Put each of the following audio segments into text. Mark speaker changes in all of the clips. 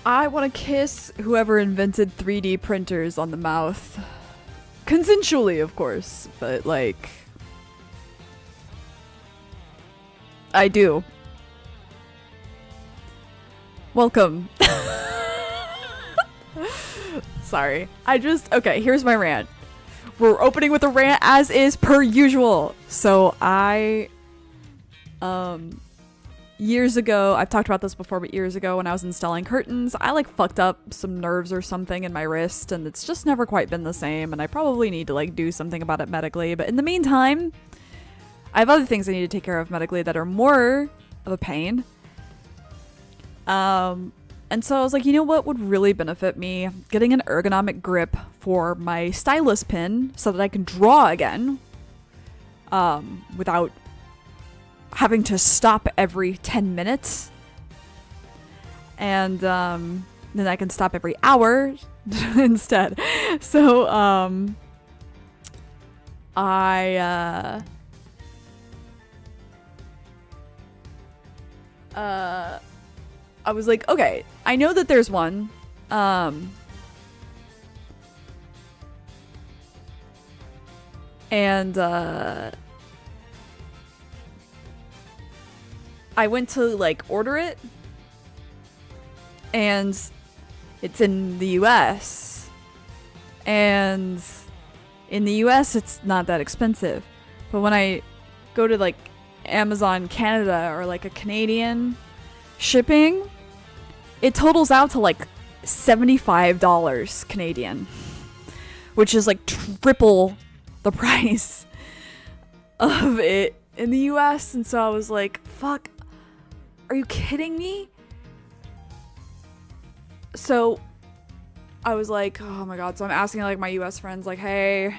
Speaker 1: I want to kiss whoever invented 3D printers on the mouth. Consensually, of course, but like... I do. Welcome. Sorry. Okay, here's my rant. We're opening with a rant as is per usual. So years ago, I've talked about this before, but years ago when I was installing curtains, I like fucked up some nerves or something in my wrist and it's just never quite been the same and I probably need to like do something about it medically. But in the meantime, I have other things I need to take care of medically that are more of a pain. And so I was like, you know what would really benefit me? Getting an ergonomic grip for my stylus pin so that I can draw again without having to stop every 10 minutes. And then I can stop every hour instead. So I was like, okay, I know that there's one. And I went to like order it and it's in the US. And in the US it's not that expensive. But when I go to like Amazon Canada or like a Canadian shipping, it totals out to like $75 Canadian, which is like triple the price of it in the US. And so I was like, fuck, are you kidding me? So I was like, oh my god. So I'm asking like my US friends like, hey,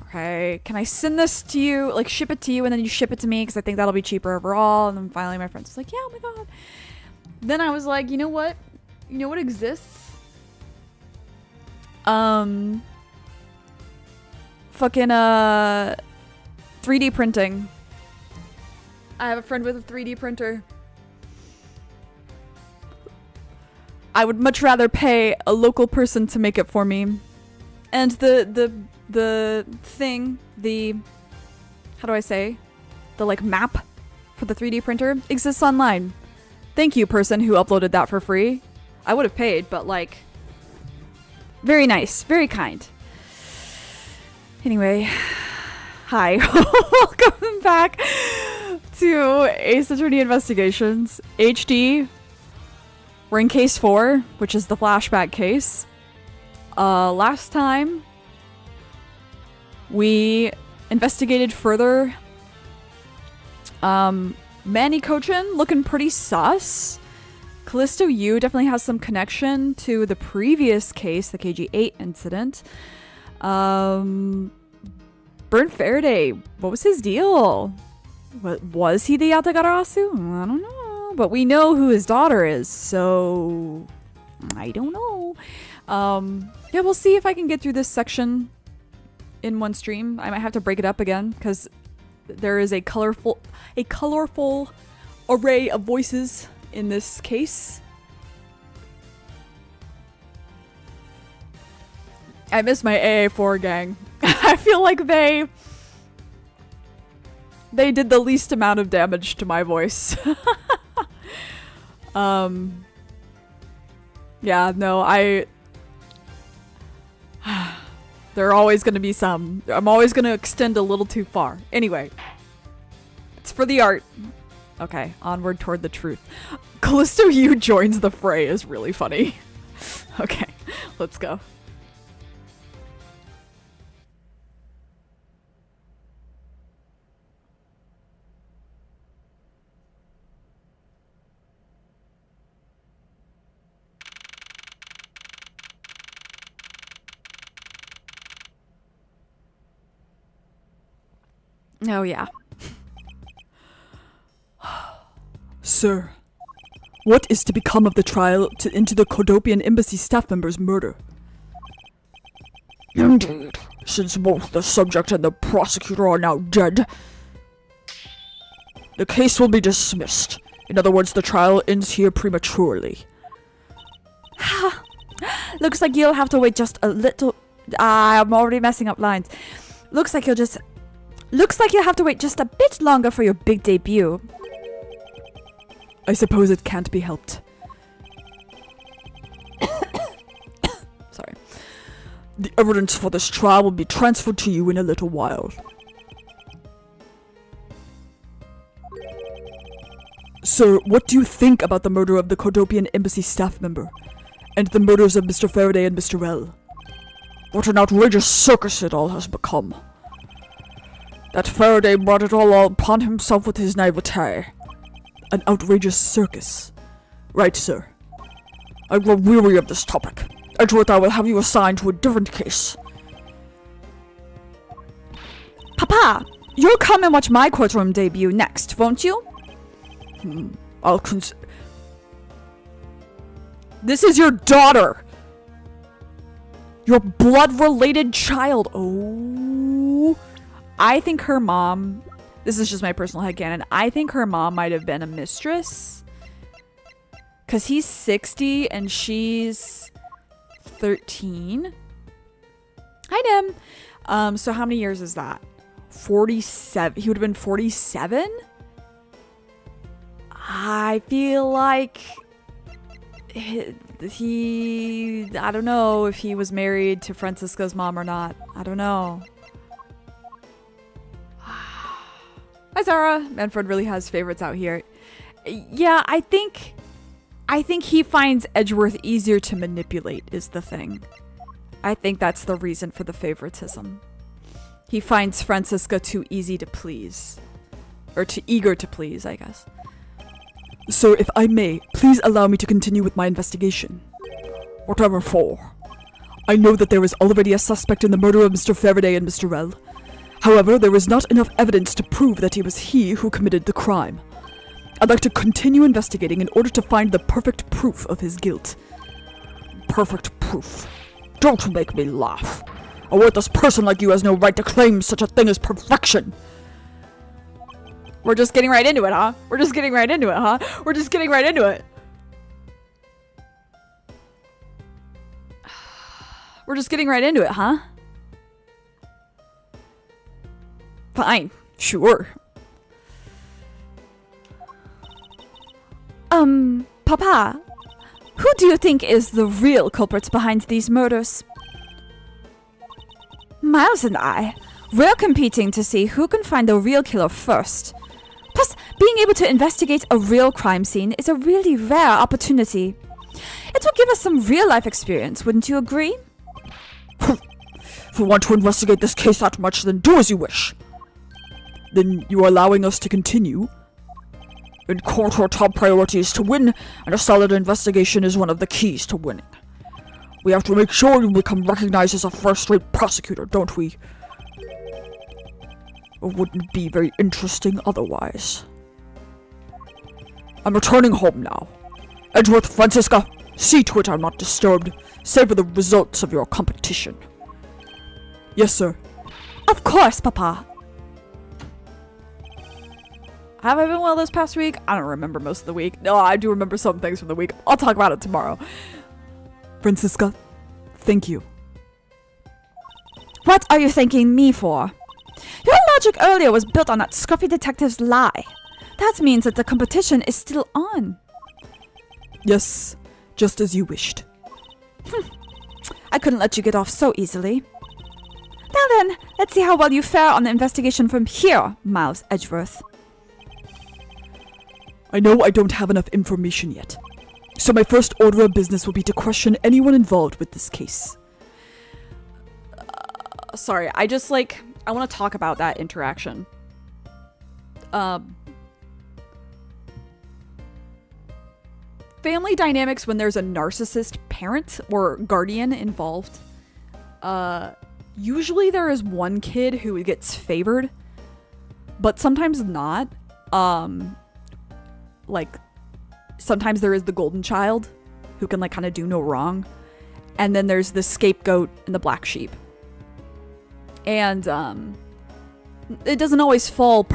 Speaker 1: okay, can I send this to you, like ship it to you and then you ship it to me because I think that'll be cheaper overall. And then finally my friends was like, yeah, oh my god. Then I was like, you know what exists? Fucking 3D printing. I have a friend with a 3D printer. I would much rather pay a local person to make it for me. And the thing, how do I say? The like map for the 3D printer exists online. Thank you, person who uploaded that for free. I would have paid, but like, very nice, very kind. Anyway, hi. Welcome back to Ace Attorney Investigations HD. We're in case 4, which is the flashback case. Last time we investigated further. Manny Cochin looking pretty sus. Callisto U definitely has some connection to the previous case, the KG8 incident. Burnt Faraday, what was his deal? Was he the Yatagarasu? I don't know. But we know who his daughter is, so I don't know. Yeah, we'll see if I can get through this section in one stream. I might have to break it up again because there is a colorful array of voices in this case. I miss my AA4 gang. I feel like they did the least amount of damage to my voice. Yeah, no, there are always going to be some. I'm always going to extend a little too far. Anyway, it's for the art. Okay, onward toward the truth. Callisto U joins the fray is really funny. Okay, let's go. Oh, yeah.
Speaker 2: Sir, what is to become of the trial into the Cordopian Embassy staff member's murder? Indeed, since both the subject and the prosecutor are now dead, the case will be dismissed. In other words, the trial ends here prematurely.
Speaker 1: Looks like you'll have to wait just a little. I'm already messing up lines. Looks like you'll have to wait just a bit longer for your big debut.
Speaker 2: I suppose it can't be helped.
Speaker 1: Sorry.
Speaker 2: The evidence for this trial will be transferred to you in a little while. Sir, what do you think about the murder of the Cordopian embassy staff member? And the murders of Mr. Faraday and Mr. L? What an outrageous circus it all has become. That Faraday brought it all upon himself with his naivete. An outrageous circus. Right, sir. I grow weary of this topic. Edgeworth, I will have you assigned to a different case.
Speaker 1: Papa, you'll come and watch my courtroom debut next, won't you?
Speaker 2: I'll This is your daughter! Your blood-related child. Oh.
Speaker 1: I think her mom, this is just my personal headcanon, I think her mom might have been a mistress. Because he's 60 and she's 13. Hi, Nim. So how many years is that? 47. He would have been 47? I feel like he I don't know if he was married to Francisca's mom or not. I don't know. Hi, Zara. Manfred really has favorites out here. Yeah, I think he finds Edgeworth easier to manipulate is the thing. I think that's the reason for the favoritism. He finds Francisca too easy to please. Or too eager to please, I guess.
Speaker 2: Sir, if I may, please allow me to continue with my investigation. Whatever for. I know that there is already a suspect in the murder of Mr. Faraday and Mr. L. However, there is not enough evidence to prove that it was he who committed the crime. I'd like to continue investigating in order to find the perfect proof of his guilt. Perfect proof. Don't make me laugh. A worthless person like you has no right to claim such a thing as perfection.
Speaker 1: We're just getting right into it, huh? We're just getting right into it, huh? We're just getting right into it. We're just getting right into it, huh? Fine. Sure. Papa, who do you think is the real culprit behind these murders? Miles and I, we're competing to see who can find the real killer first. Plus, being able to investigate a real crime scene is a really rare opportunity. It will give us some real-life experience, wouldn't you agree?
Speaker 2: If you want to investigate this case that much, then do as you wish. Then you are allowing us to continue? In court, our top priority is to win, and a solid investigation is one of the keys to winning. We have to make sure you become recognized as a first-rate prosecutor, don't we? It wouldn't be very interesting otherwise. I'm returning home now. Edgeworth, Francisca, see to it I'm not disturbed, save for the results of your competition. Yes, sir.
Speaker 1: Of course, Papa. Have I been well this past week? I don't remember most of the week. No, I do remember some things from the week. I'll talk about it tomorrow.
Speaker 2: Francisca, thank you.
Speaker 1: What are you thanking me for? Your logic earlier was built on that scruffy detective's lie. That means that the competition is still on.
Speaker 2: Yes, just as you wished.
Speaker 1: I couldn't let you get off so easily. Now then, let's see how well you fare on the investigation from here, Miles Edgeworth.
Speaker 2: I know I don't have enough information yet, so my first order of business will be to question anyone involved with this case.
Speaker 1: Sorry, I want to talk about that interaction. Family dynamics when there's a narcissist parent or guardian involved. Usually there is one kid who gets favored, but sometimes not. Sometimes there is the golden child who can kind of do no wrong, and then there's the scapegoat and the black sheep. And it doesn't always fall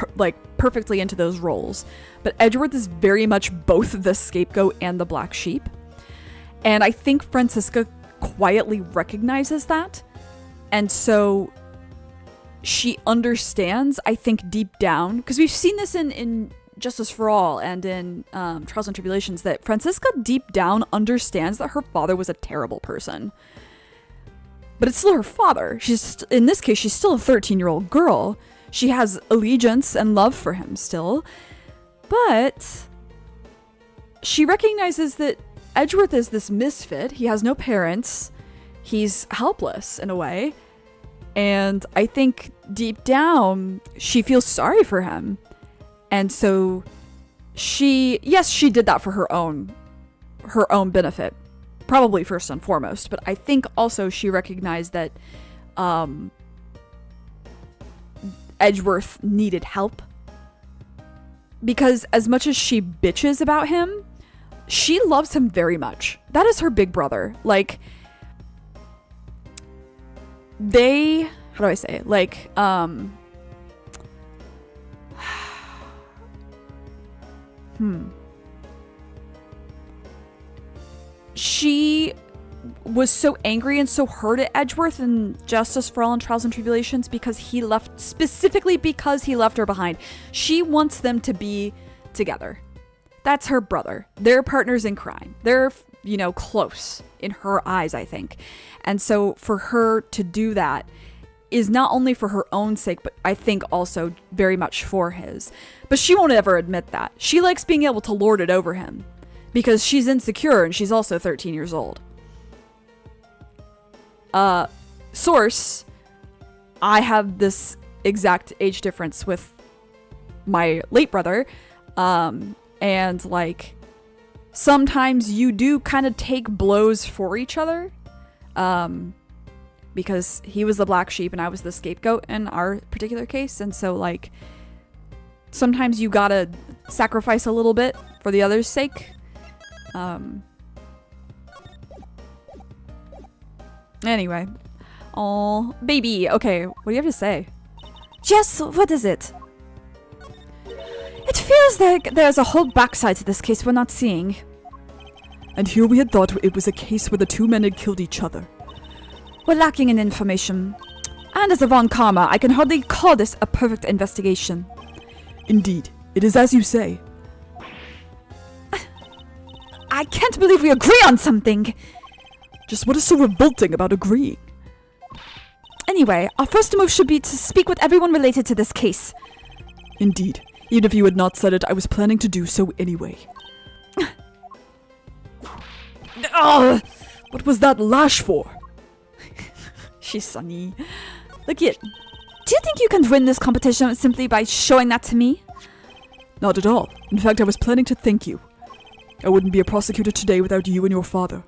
Speaker 1: perfectly into those roles, but Edgeworth is very much both the scapegoat and the black sheep. And I think Francisca quietly recognizes that. And so she understands, I think, deep down, because we've seen this in Justice for All and in Trials and Tribulations, that Francisca deep down understands that her father was a terrible person. But it's still her father. In this case, she's still a 13-year-old girl. She has allegiance and love for him still. But she recognizes that Edgeworth is this misfit. He has no parents. He's helpless in a way. And I think deep down, she feels sorry for him. And so she did that for her own benefit. Probably first and foremost. But I think also she recognized that Edgeworth needed help. Because as much as she bitches about him, she loves him very much. That is her big brother. Like, how do I say it? Like, She was so angry and so hurt at Edgeworth in Justice for All and Trials and Tribulations because he left her behind. She wants them to be together. That's her brother. They're partners in crime. They're, close in her eyes, I think. And so for her to do that is not only for her own sake, but I think also very much for his. But she won't ever admit that. She likes being able to lord it over him because she's insecure and she's also 13 years old. Source, I have this exact age difference with my late brother. And like, sometimes you do kind of take blows for each other. Because he was the black sheep and I was the scapegoat in our particular case. And so like, sometimes you gotta sacrifice a little bit for the other's sake. Anyway. Oh, baby. Okay, what do you have to say?
Speaker 3: Jess, what is it? It feels like there's a whole backside to this case we're not seeing.
Speaker 2: And here we had thought it was a case where the two men had killed each other.
Speaker 3: We're lacking in information. And as a Von Karma, I can hardly call this a perfect investigation.
Speaker 2: Indeed, it is as you say.
Speaker 3: I can't believe we agree on something!
Speaker 2: Just what is so revolting about agreeing?
Speaker 3: Anyway, our first move should be to speak with everyone related to this case.
Speaker 2: Indeed. Even if you had not said it, I was planning to do so anyway.
Speaker 3: Ugh!
Speaker 2: What was that lash for?
Speaker 1: She's sunny. Look at.
Speaker 3: Do you think you can win this competition simply by showing that to me?
Speaker 2: Not at all. In fact, I was planning to thank you. I wouldn't be a prosecutor today without you and your father.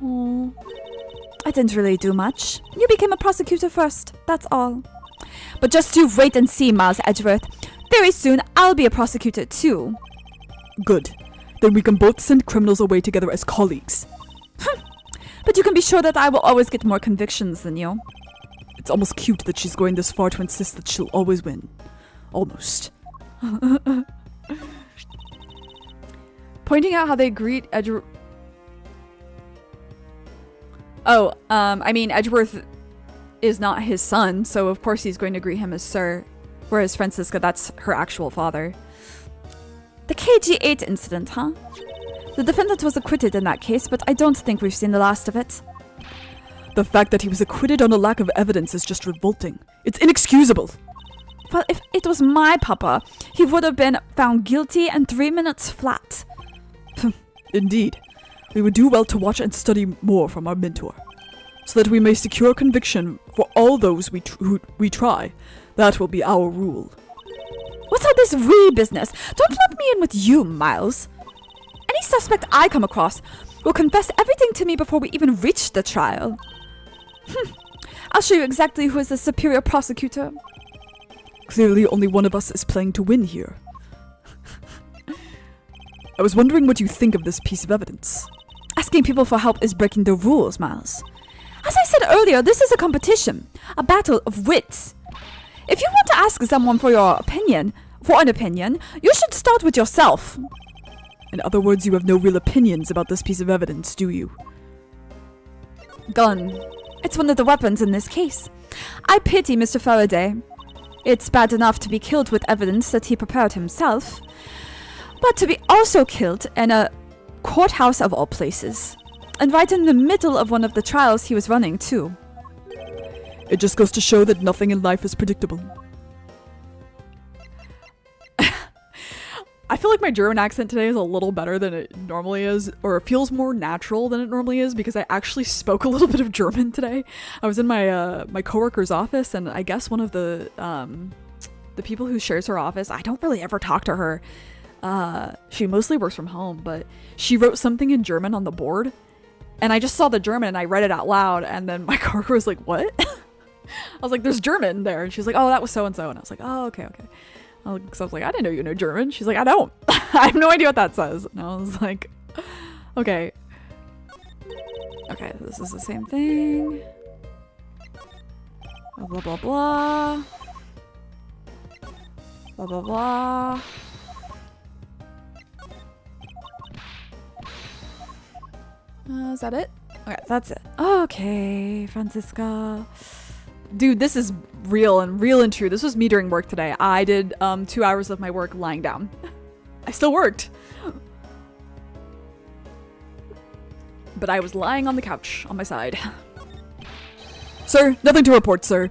Speaker 3: Oh, I didn't really do much. You became a prosecutor first, that's all. But just you wait and see, Miles Edgeworth. Very soon, I'll be a prosecutor too.
Speaker 2: Good. Then we can both send criminals away together as colleagues.
Speaker 3: But you can be sure that I will always get more convictions than you.
Speaker 2: It's almost cute that she's going this far to insist that she'll always win. Almost.
Speaker 1: Pointing out how they greet Edgeworth. Oh, I mean, Edgeworth is not his son, so of course he's going to greet him as Sir. Whereas Francisca, that's her actual father.
Speaker 3: The KG8 incident, huh? The defendant was acquitted in that case, but I don't think we've seen the last of it.
Speaker 2: The fact that he was acquitted on a lack of evidence is just revolting. It's inexcusable.
Speaker 3: Well, if it was my papa, he would have been found guilty in 3 minutes flat.
Speaker 2: Indeed. We would do well to watch and study more from our mentor, so that we may secure conviction for all those who we try. That will be our rule.
Speaker 3: What's all this we business? Don't lump me in with you, Miles. Any suspect I come across will confess everything to me before we even reach the trial. I'll show you exactly who is the superior prosecutor.
Speaker 2: Clearly only one of us is playing to win here. I was wondering what you think of this piece of evidence.
Speaker 3: Asking people for help is breaking the rules, Miles. As I said earlier, this is a competition, a battle of wits. If you want to ask someone for an opinion, you should start with yourself.
Speaker 2: In other words, you have no real opinions about this piece of evidence, do you?
Speaker 3: Gun. It's one of the weapons in this case. I pity Mr. Faraday. It's bad enough to be killed with evidence that he prepared himself, but to be also killed in a courthouse of all places, and right in the middle of one of the trials he was running too.
Speaker 2: It just goes to show that nothing in life is predictable.
Speaker 1: I feel like my German accent today is a little better than it normally is, or it feels more natural than it normally is, because I actually spoke a little bit of German today. I was in my my coworker's office, and I guess one of the people who shares her office, I don't really ever talk to her. She mostly works from home, but she wrote something in German on the board, and I just saw the German and I read it out loud, and then my coworker was like, "What?" I was like, "There's German there," and she was like, "Oh, that was so and so," and I was like, "Oh, okay." So I was like, I didn't know you know German. She's like, I don't. I have no idea what that says. And I was like, okay. Okay, this is the same thing. Blah, blah, blah. Blah, blah, blah. Is that it? Okay, that's it. Okay, Franziska. Dude, this is real and true. This was me during work today. I did 2 hours of my work lying down. I still worked. But I was lying on the couch on my side.
Speaker 2: Sir, nothing to report, sir.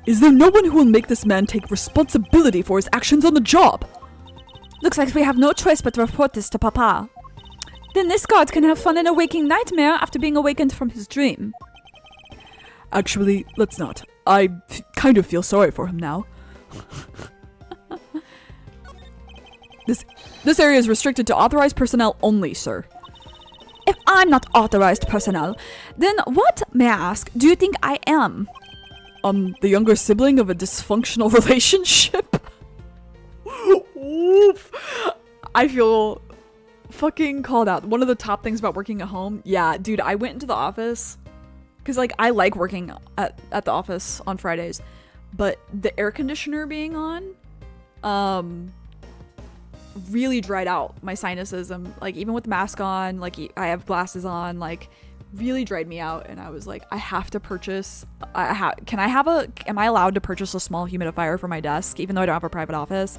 Speaker 2: Is there no one who will make this man take responsibility for his actions on the job?
Speaker 3: Looks like we have no choice but to report this to Papa. Then this guard can have fun in a waking nightmare after being awakened from his dream.
Speaker 2: Actually, let's not. I kind of feel sorry for him now. This area is restricted to authorized personnel only, sir.
Speaker 3: If I'm not authorized personnel, then what, may I ask, do you think I am?
Speaker 2: The younger sibling of a dysfunctional relationship?
Speaker 1: Oof. I feel fucking called out. One of the top things about working at home, yeah, dude, I went into the office because like I like working at the office on Fridays, but the air conditioner being on really dried out my sinuses. Like even with the mask on, like I have glasses on, like really dried me out, and I was like, I have to purchase am I allowed to purchase a small humidifier for my desk even though I don't have a private office?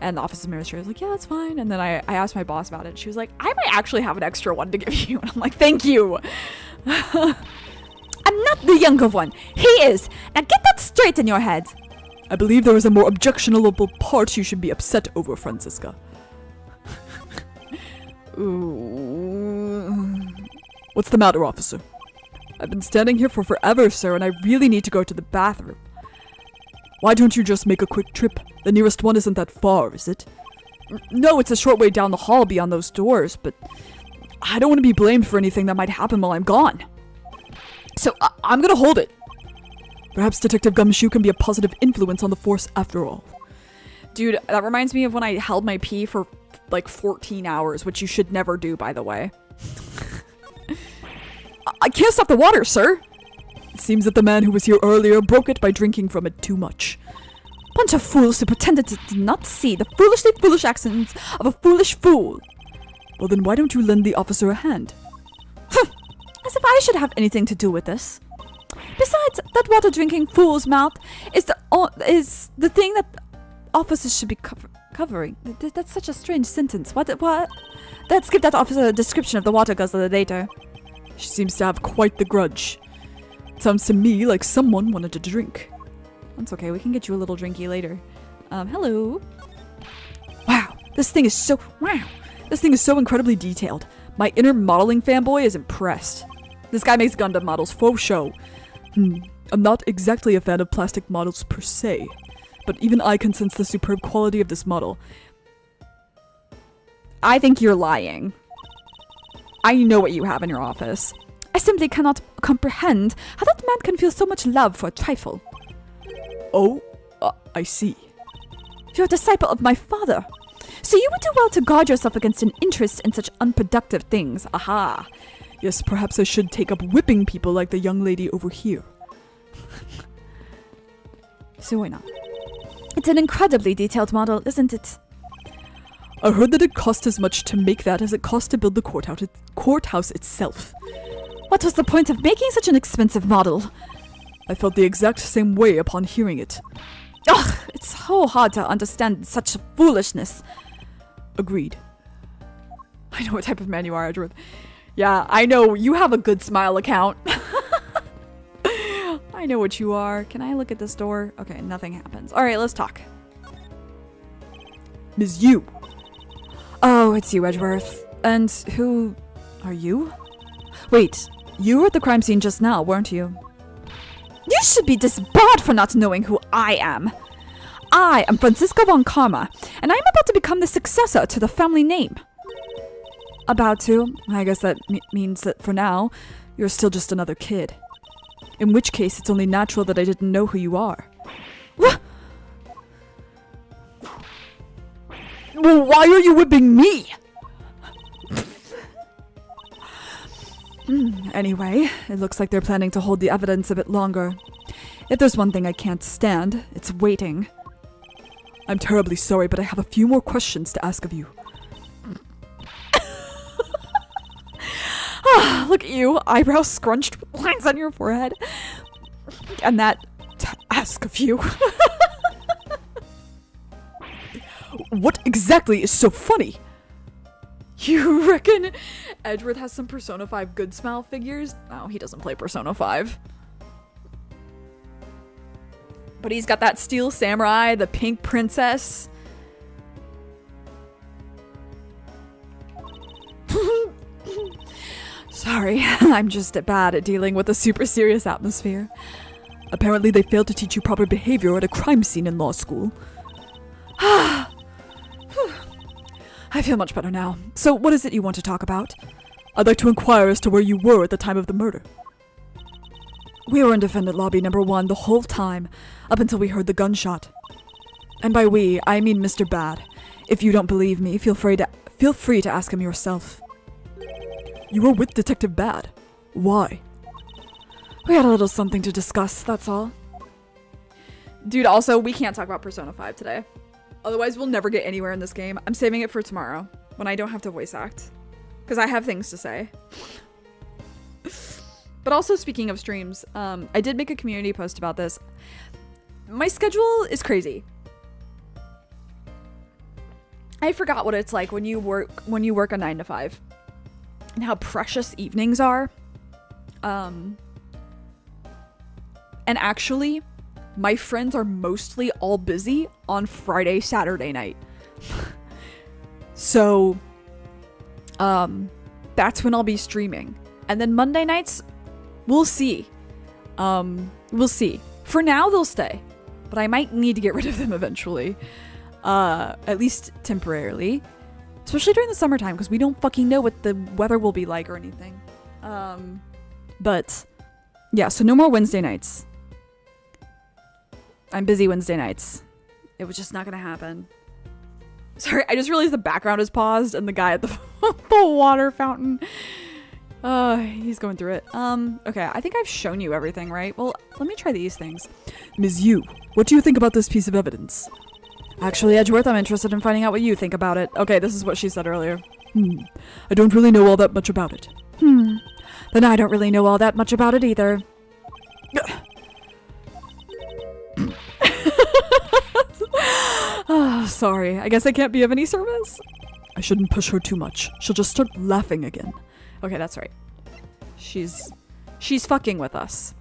Speaker 1: And the office administrator was like, yeah, that's fine. And then I asked my boss about it, and she was like, I might actually have an extra one to give you. And I'm like, thank you.
Speaker 3: I'm not the younger one. He is. Now get that straight in your head.
Speaker 2: I believe there is a more objectionable part you should be upset over, Franziska.
Speaker 1: Ooh.
Speaker 2: What's the matter, officer? I've been standing here for forever, sir, and I really need to go to the bathroom. Why don't you just make a quick trip? The nearest one isn't that far, is it? No, it's a short way down the hall beyond those doors, but I don't want to be blamed for anything that might happen while I'm gone. So I'm gonna hold it. Perhaps Detective Gumshoe can be a positive influence on the force after all.
Speaker 1: Dude, that reminds me of when I held my pee for like 14 hours, which you should never do, by the way.
Speaker 2: I can't stop the water, sir. It seems that the man who was here earlier broke it by drinking from it too much.
Speaker 3: Bunch of fools who pretended to not see the foolishly foolish actions of a foolish fool.
Speaker 2: Well, then why don't you lend the officer a hand?
Speaker 3: As if I should have anything to do with this. Besides, that water-drinking fool's mouth is the thing that officers should be covering. That's such a strange sentence. What? Let's give that officer a description of the water guzzler later.
Speaker 2: She seems to have quite the grudge. It sounds to me like someone wanted to drink.
Speaker 1: That's okay, we can get you a little drinky later. Hello.
Speaker 2: Wow, this thing is so incredibly detailed. My inner modeling fanboy is impressed. This guy makes Gundam models for show. I'm not exactly a fan of plastic models per se, but even I can sense the superb quality of this model.
Speaker 1: I think you're lying. I know what you have in your office.
Speaker 3: I simply cannot comprehend how that man can feel so much love for a trifle.
Speaker 2: Oh, I see.
Speaker 3: You're a disciple of my father, so you would do well to guard yourself against an interest in such unproductive things.
Speaker 2: Aha. Yes, perhaps I should take up whipping people like the young lady over here.
Speaker 1: So why not?
Speaker 3: It's an incredibly detailed model, isn't it?
Speaker 2: I heard that it cost as much to make that as it cost to build the courthouse itself.
Speaker 3: What was the point of making such an expensive model?
Speaker 2: I felt the exact same way upon hearing it.
Speaker 3: Ugh, it's so hard to understand such foolishness.
Speaker 2: Agreed.
Speaker 1: I know what type of man you are, Edgeworth. Yeah, I know. You have a good smile account. I know what you are. Can I look at this door? Okay, nothing happens. All right, let's talk.
Speaker 2: Ms. Yu.
Speaker 1: Oh, it's you, Edgeworth. And who are you? Wait, you were at the crime scene just now, weren't you?
Speaker 3: You should be disbarred for not knowing who I am. I am Francisca von Karma, and I am about to become the successor to the family name.
Speaker 1: About to? I guess that means that for now, you're still just another kid. In which case, it's only natural that I didn't know who you are.
Speaker 3: What?
Speaker 2: Well, why are you whipping me?
Speaker 1: Anyway, it looks like they're planning to hold the evidence a bit longer. If there's one thing I can't stand, it's waiting.
Speaker 2: I'm terribly sorry, but I have a few more questions to ask of you.
Speaker 1: Look at you, eyebrows scrunched with lines on your forehead. And that to ask of you.
Speaker 2: What exactly is so funny?
Speaker 1: You reckon Edgeworth has some Persona 5 good smile figures? No, he doesn't play Persona 5. But he's got that steel samurai, the pink princess. Sorry, I'm just bad at dealing with a super serious atmosphere.
Speaker 2: Apparently they failed to teach you proper behavior at a crime scene in law school.
Speaker 1: I feel much better now. So what is it you want to talk about?
Speaker 2: I'd like to inquire as to where you were at the time of the murder.
Speaker 1: We were in defendant lobby number 1 the whole time, up until we heard the gunshot. And by we, I mean Mr. Bad. If you don't believe me, feel free to ask him yourself.
Speaker 2: You were with Detective Bad. Why?
Speaker 1: We had a little something to discuss, that's all. Dude, also, we can't talk about Persona 5 today. Otherwise, we'll never get anywhere in this game. I'm saving it for tomorrow, when I don't have to voice act. Because I have things to say. But also, speaking of streams, I did make a community post about this. My schedule is crazy. I forgot what it's like when you work a 9 to 5. And how precious evenings are. And actually, my friends are mostly all busy on Friday, Saturday night. So, that's when I'll be streaming. And then Monday nights, we'll see. We'll see. For now, they'll stay. But I might need to get rid of them eventually. At least temporarily. Especially during the summertime, because we don't fucking know what the weather will be like or anything. But, yeah, so no more Wednesday nights. I'm busy Wednesday nights. It was just not gonna happen. Sorry, I just realized the background is paused and the guy at the water fountain. He's going through it. Okay, I think I've shown you everything, right? Well, let me try these things.
Speaker 2: Ms. Yu, what do you think about this piece of evidence?
Speaker 1: Actually, Edgeworth, I'm interested in finding out what you think about it. Okay, this is what she said earlier.
Speaker 2: I don't really know all that much about it.
Speaker 1: Then I don't really know all that much about it either. Oh, sorry. I guess I can't be of any service.
Speaker 2: I shouldn't push her too much. She'll just start laughing again.
Speaker 1: Okay, that's right. She's fucking with us.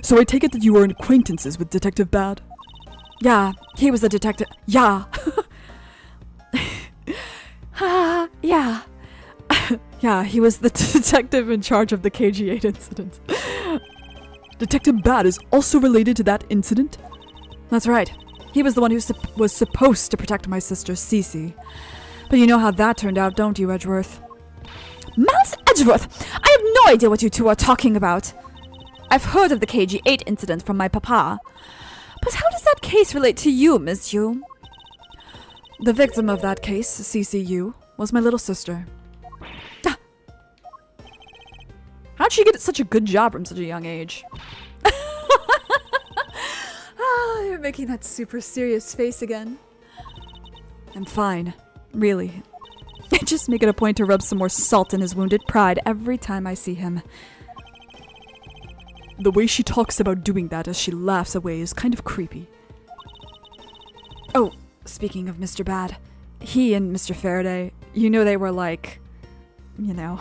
Speaker 2: So I take it that you were acquaintances with Detective Bad?
Speaker 1: Yeah, he was a detective. Yeah. Yeah. Yeah, he was the detective in charge of the KG8 incident.
Speaker 2: Detective Bad is also related to that incident?
Speaker 1: That's right. He was the one who was supposed to protect my sister, Cece. But you know how that turned out, don't you, Edgeworth?
Speaker 3: Miles Edgeworth! I have no idea what you two are talking about. I've heard of the KG8 incident from my papa. But how does that case relate to you, Miss Yu?
Speaker 1: The victim of that case, CCU, was my little sister. How'd she get such a good job from such a young age? You're making that super serious face again. I'm fine. Really. I just make it a point to rub some more salt in his wounded pride every time I see him.
Speaker 2: The way she talks about doing that as she laughs away is kind of creepy.
Speaker 1: Oh, speaking of Mr. Bad, he and Mr. Faraday, you know they were like, you know.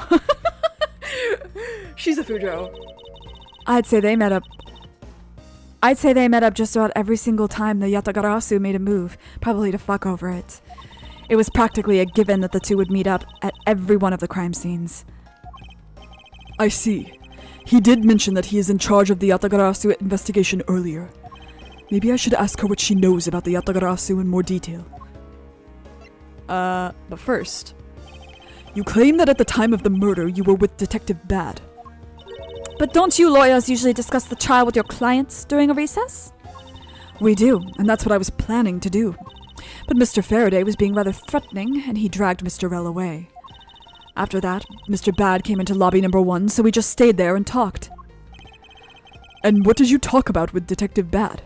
Speaker 2: She's a Fujo.
Speaker 1: I'd say they met up just about every single time the Yatagarasu made a move, probably to fuck over it. It was practically a given that the two would meet up at every one of the crime scenes.
Speaker 2: I see. He did mention that he is in charge of the Yatagarasu investigation earlier. Maybe I should ask her what she knows about the Yatagarasu in more detail.
Speaker 1: But first,
Speaker 2: you claim that at the time of the murder you were with Detective Bad.
Speaker 3: But don't you lawyers usually discuss the trial with your clients during a recess?
Speaker 1: we do, and that's what I was planning to do. But Mr. Faraday was being rather threatening, and he dragged Mr. Rell away. After that, Mr. Bad came into lobby number 1, so we just stayed there and talked.
Speaker 2: And what did you talk about with Detective Bad?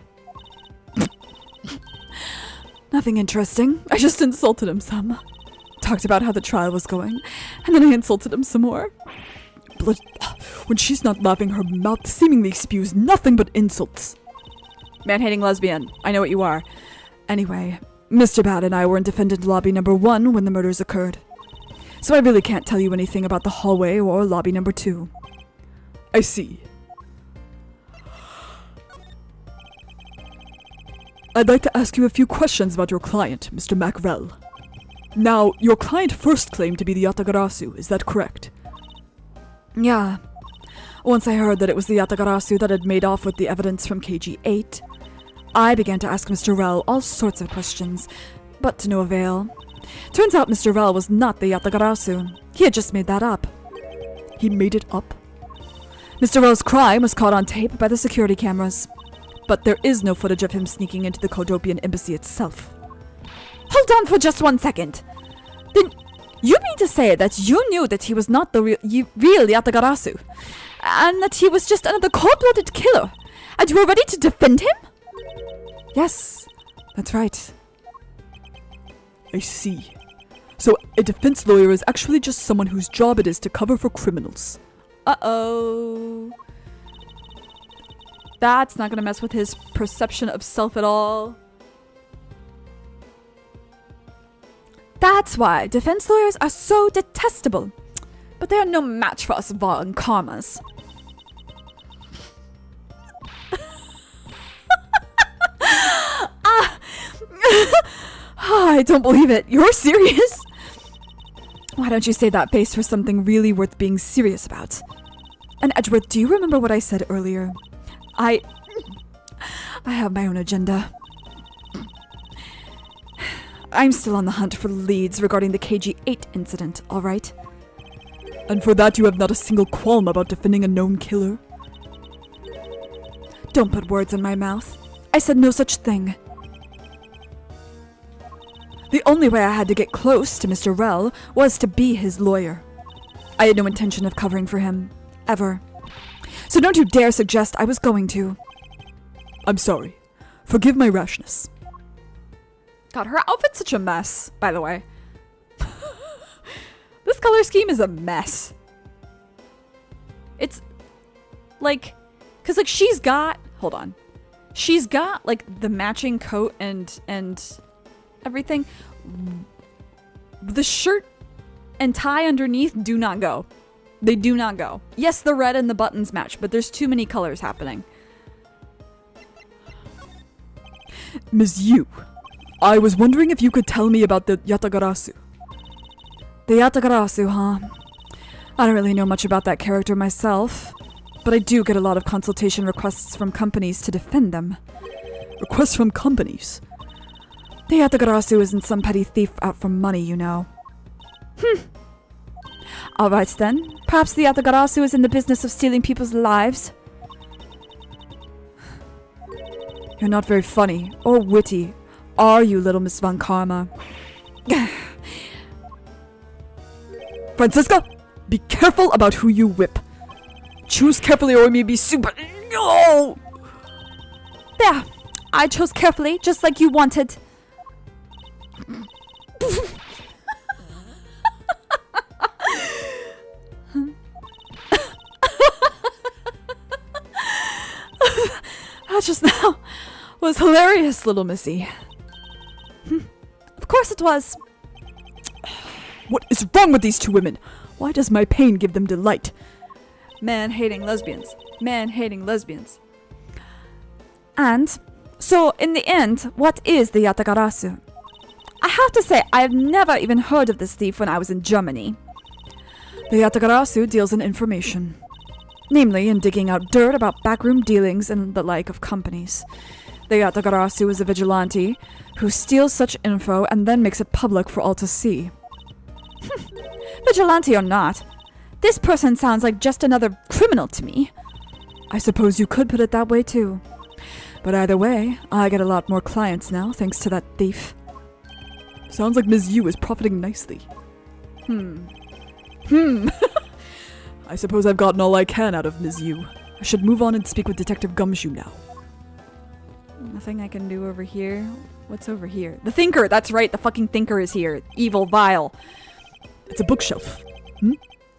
Speaker 1: Nothing interesting. I just insulted him some. Talked about how the trial was going, and then I insulted him some more.
Speaker 2: When she's not laughing, her mouth seemingly spews nothing but insults.
Speaker 1: Man-hating lesbian. I know what you are. Anyway, Mr. Bad and I were in defendant lobby number 1 when the murders occurred. So I really can't tell you anything about the hallway or lobby number 2.
Speaker 2: I see. I'd like to ask you a few questions about your client, Mr. Macrell. Now, your client first claimed to be the Yatagarasu, is that correct?
Speaker 1: Yeah. Once I heard that it was the Yatagarasu that had made off with the evidence from KG8, I began to ask Mr. Rell all sorts of questions, but to no avail. Turns out Mr. Rell was not the Yatagarasu. He had just made that up.
Speaker 2: He made it up?
Speaker 1: Mr. Rell's crime was caught on tape by the security cameras, but there is no footage of him sneaking into the Kodopian embassy itself.
Speaker 3: Hold on for just 1 second. Then you mean to say that you knew that he was not the real Yatagarasu, and that he was just another cold-blooded killer, and you were ready to defend him?
Speaker 1: Yes, that's right.
Speaker 2: I see. So a defense lawyer is actually just someone whose job it is to cover for criminals.
Speaker 1: Uh-oh. That's not gonna mess with his perception of self at all.
Speaker 3: That's why defense lawyers are so detestable. But they are no match for us Von Karmas.
Speaker 1: I don't believe it. You're serious? Why don't you save that face for something really worth being serious about? And Edgeworth, do you remember what I said earlier? I have my own agenda. I'm still on the hunt for leads regarding the KG8 incident, alright?
Speaker 2: And for that you have not a single qualm about defending a known killer?
Speaker 1: Don't put words in my mouth. I said no such thing. The only way I had to get close to Mr. Rell was to be his lawyer. I had no intention of covering for him, ever. So don't you dare suggest I was going to.
Speaker 2: I'm sorry. Forgive my rashness.
Speaker 1: God, her outfit's such a mess, by the way. This color scheme is a mess. It's like, cause like she's got, hold on. She's got like the matching coat and everything. The shirt and tie underneath do not go. They do not go. Yes, the red and the buttons match, but there's too many colors happening.
Speaker 2: Ms. Yu, I was wondering if you could tell me about the Yatagarasu.
Speaker 1: The Yatagarasu, huh? I don't really know much about that character myself, but I do get a lot of consultation requests from companies to defend them.
Speaker 2: Requests from companies?
Speaker 1: The Yatagarasu isn't some petty thief out for money, you know. Alright then, perhaps the Yatagarasu is in the business of stealing people's lives. You're not very funny or witty, are you, little Miss Von Karma?
Speaker 2: Francisca, be careful about who you whip. Choose carefully or you may be super... No!
Speaker 3: There, I chose carefully, just like you wanted.
Speaker 1: That just now was hilarious, little missy.
Speaker 3: Of course it was.
Speaker 2: What is wrong with these two women? Why does my pain give them delight?
Speaker 1: Man-hating lesbians. Man-hating lesbians.
Speaker 3: And so, in the end, what is the Yatagarasu? I have to say, I have never even heard of this thief when I was in Germany.
Speaker 2: The Yatagarasu deals in information.
Speaker 3: Namely, in digging out dirt about backroom dealings and the like of companies.
Speaker 2: The Yatagarasu is a vigilante who steals such info and then makes it public for all to see.
Speaker 3: Vigilante or not, this person sounds like just another criminal to me.
Speaker 2: I suppose you could put it that way too. But either way, I get a lot more clients now thanks to that thief. Sounds like Ms. Yu is profiting nicely. I suppose I've gotten all I can out of Ms. Yu. I should move on and speak with Detective Gumshoe now.
Speaker 1: Nothing I can do over here. What's over here? The Thinker! That's right, the fucking Thinker is here. Evil, vile.
Speaker 2: It's a bookshelf.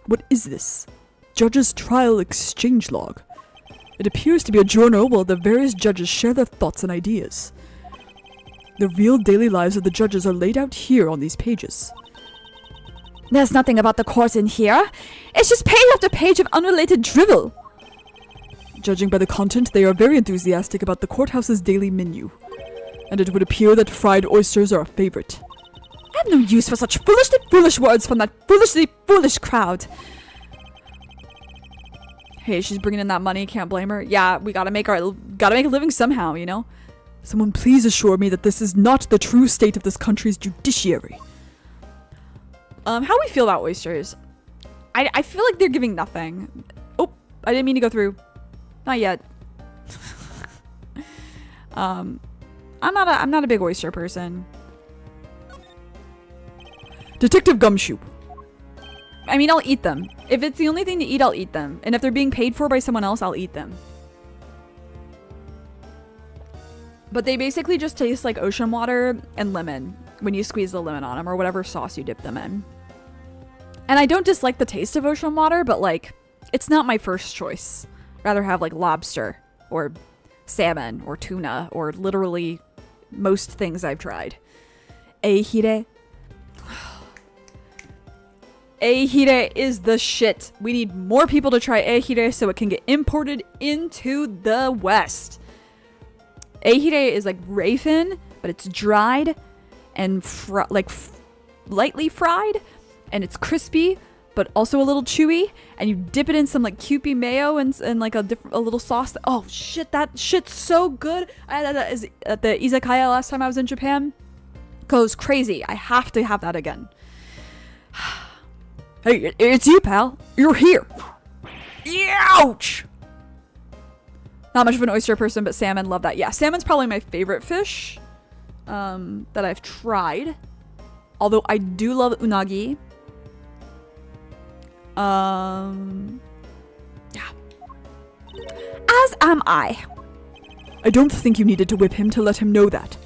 Speaker 2: What is this? Judge's Trial Exchange Log. It appears to be a journal where the various judges share their thoughts and ideas. The real daily lives of the judges are laid out here on these pages.
Speaker 3: There's nothing about the court in here. It's just page after page of unrelated drivel.
Speaker 2: Judging by the content, they are very enthusiastic about the courthouse's daily menu. And it would appear that fried oysters are a favorite.
Speaker 3: I have no use for such foolishly foolish words from that foolishly foolish crowd.
Speaker 1: Hey, she's bringing in that money. Can't blame her. Yeah, we gotta make a living somehow, you know?
Speaker 2: Someone please assure me that this is not the true state of this country's judiciary.
Speaker 1: How do we feel about oysters? I feel like they're giving nothing. Oh, I didn't mean to go through. Not yet. I'm not a big oyster person.
Speaker 2: Detective Gumshoe.
Speaker 1: I mean, I'll eat them. If it's the only thing to eat, I'll eat them. And if they're being paid for by someone else, I'll eat them. But they basically just taste like ocean water and lemon when you squeeze the lemon on them or whatever sauce you dip them in. And I don't dislike the taste of ocean water, but like, it's not my first choice. Rather have like lobster or salmon or tuna or literally most things I've tried. Eihire. Eihire is the shit. We need more people to try eihire so it can get imported into the West. Eihire is like ray fin, but it's dried and lightly fried, and it's crispy, but also a little chewy. And you dip it in some like Kewpie mayo and like a little sauce. Oh shit, that shit's so good. I had that at the izakaya last time I was in Japan. Goes crazy. I have to have that again.
Speaker 2: Hey, it's you, pal. You're here. Ouch!
Speaker 1: Not much of an oyster person, but salmon, love that. Yeah, salmon's probably my favorite fish that I've tried. Although I do love unagi. Yeah.
Speaker 3: As am I.
Speaker 2: I don't think you needed to whip him to let him know that.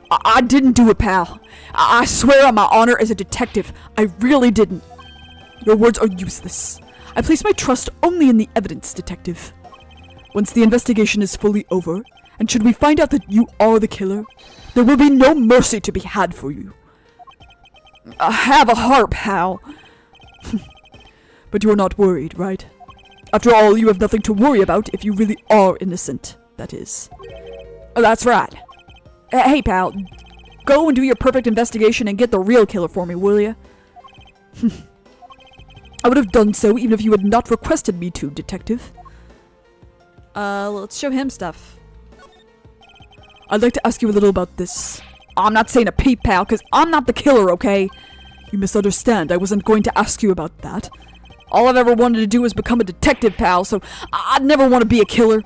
Speaker 2: I didn't do it, pal. I swear on my honor as a detective, I really didn't. Your words are useless. I place my trust only in the evidence, detective. Once the investigation is fully over, and should we find out that you are the killer, there will be no mercy to be had for you. Have a heart, pal. But you're not worried, right? After all, you have nothing to worry about if you really are innocent, that is.
Speaker 1: That's right. Hey, pal, go and do your perfect investigation and get the real killer for me, will ya?
Speaker 2: I would have done so even if you had not requested me to, detective.
Speaker 1: Let's show him stuff.
Speaker 2: I'd like to ask you a little about this.
Speaker 1: I'm not saying a peep, pal, because I'm not the killer, okay?
Speaker 2: You misunderstand. I wasn't going to ask you about that.
Speaker 1: All I've ever wanted to do is become a detective, pal, so I'd never want to be a killer.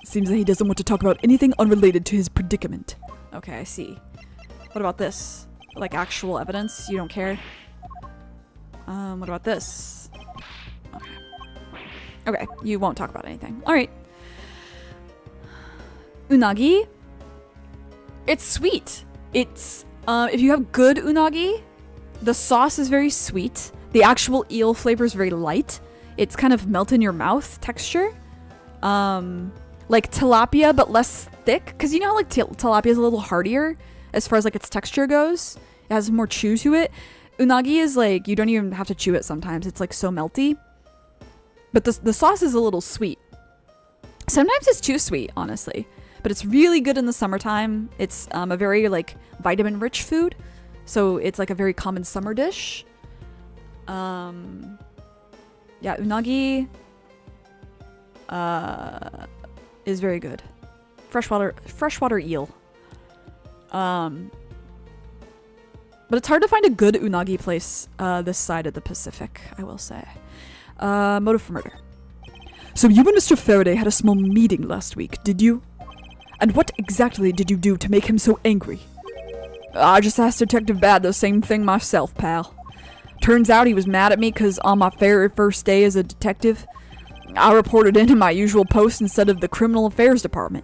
Speaker 2: Seems that he doesn't want to talk about anything unrelated to his predicament.
Speaker 1: Okay, I see. What about this? Like actual evidence? You don't care? What about this? Okay. Okay, you won't talk about anything. Alright. Unagi? It's sweet. It's If you have good unagi, the sauce is very sweet. The actual eel flavor is very light. It's kind of melt in your mouth texture. Like tilapia, but less thick. Because you know how like tilapia is a little hardier as far as like its texture goes. It has more chew to it. Unagi is like, you don't even have to chew it sometimes. It's like so melty. But the sauce is a little sweet. Sometimes it's too sweet, honestly. But it's really good in the summertime. It's a very like vitamin-rich food. So it's like a very common summer dish. Yeah, unagi is very good. Freshwater eel. But it's hard to find a good unagi place this side of the Pacific, I will say. Motive for murder.
Speaker 2: So you and Mr. Faraday had a small meeting last week, did you? And what exactly did you do to make him so angry?
Speaker 1: I just asked Detective Bad the same thing myself, pal. Turns out he was mad at me because on my very first day as a detective, I reported into my usual post instead of the Criminal Affairs Department.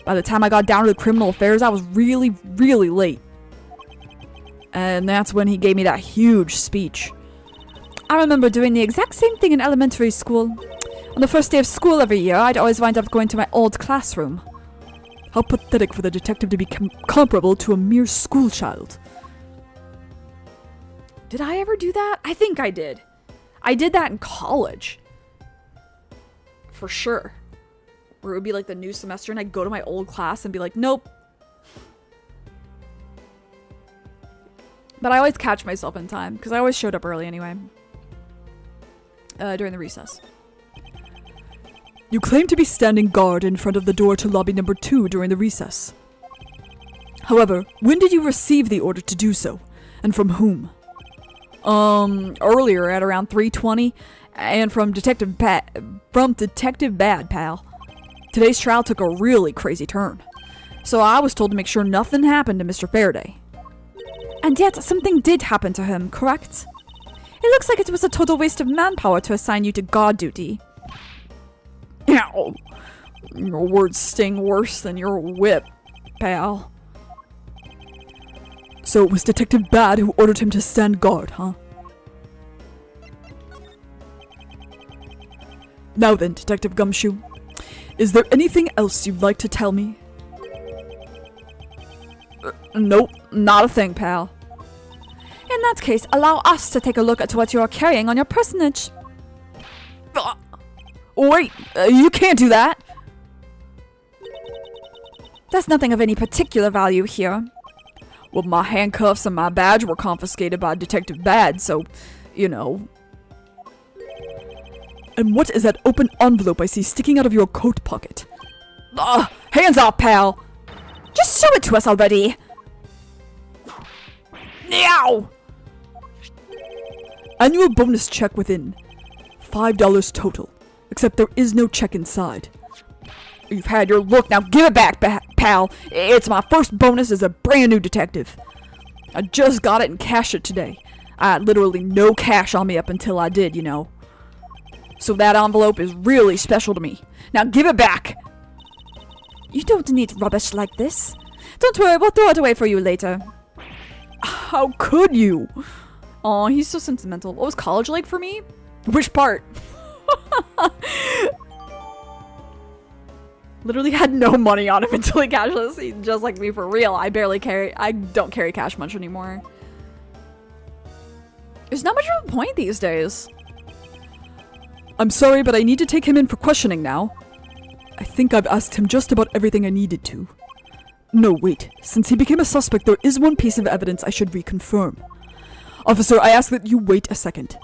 Speaker 1: By the time I got down to the Criminal Affairs, I was really, really late. And that's when he gave me that huge speech.
Speaker 3: I remember doing the exact same thing in elementary school. On the first day of school every year, I'd always wind up going to my old classroom.
Speaker 2: How pathetic for the detective to be comparable to a mere schoolchild.
Speaker 1: Did I ever do that? I think I did. I did that in college. For sure. Where it would be like the new semester and I'd go to my old class and be like, nope. But I always catch myself in time because I always showed up early anyway. During the recess.
Speaker 2: You claim to be standing guard in front of the door to lobby number 2 during the recess. However, when did you receive the order to do so? And from whom?
Speaker 1: Earlier at around 3:20, and from Detective Bad, pal. Today's trial took a really crazy turn. So I was told to make sure nothing happened to Mr. Faraday.
Speaker 3: And yet, something did happen to him, correct? It looks like it was a total waste of manpower to assign you to guard duty.
Speaker 1: Ow. Your words sting worse than your whip, pal.
Speaker 2: So it was Detective Bad who ordered him to stand guard, huh? Now then, Detective Gumshoe, is there anything else you'd like to tell me?
Speaker 1: Nope, not a thing, pal.
Speaker 3: In that case, allow us to take a look at what you are carrying on your personage.
Speaker 1: Wait, you can't do that.
Speaker 3: There's nothing of any particular value here.
Speaker 1: Well, my handcuffs and my badge were confiscated by Detective Bad, so, you know.
Speaker 2: And what is that open envelope I see sticking out of your coat pocket?
Speaker 1: Hands off, pal!
Speaker 3: Just show it to us already!
Speaker 1: Ow!
Speaker 2: Annual bonus check within. $5 total. Except there is no check inside.
Speaker 1: You've had your look, now give it back, pal. It's my first bonus as a brand new detective. I just got it and cashed it today. I had literally no cash on me up until I did, you know. So that envelope is really special to me. Now give it back!
Speaker 3: You don't need rubbish like this. Don't worry, we'll throw it away for you later.
Speaker 1: How could you? Aw, he's so sentimental. What was college like for me? Which part? Literally had no money on him until he cashed this. He's just like me for real. I don't carry cash much anymore. There's not much of a point these days.
Speaker 2: I'm sorry, but I need to take him in for questioning now. I think I've asked him just about everything I needed to. No, wait. Since he became a suspect, there is one piece of evidence I should reconfirm. Officer, I ask that you wait a second.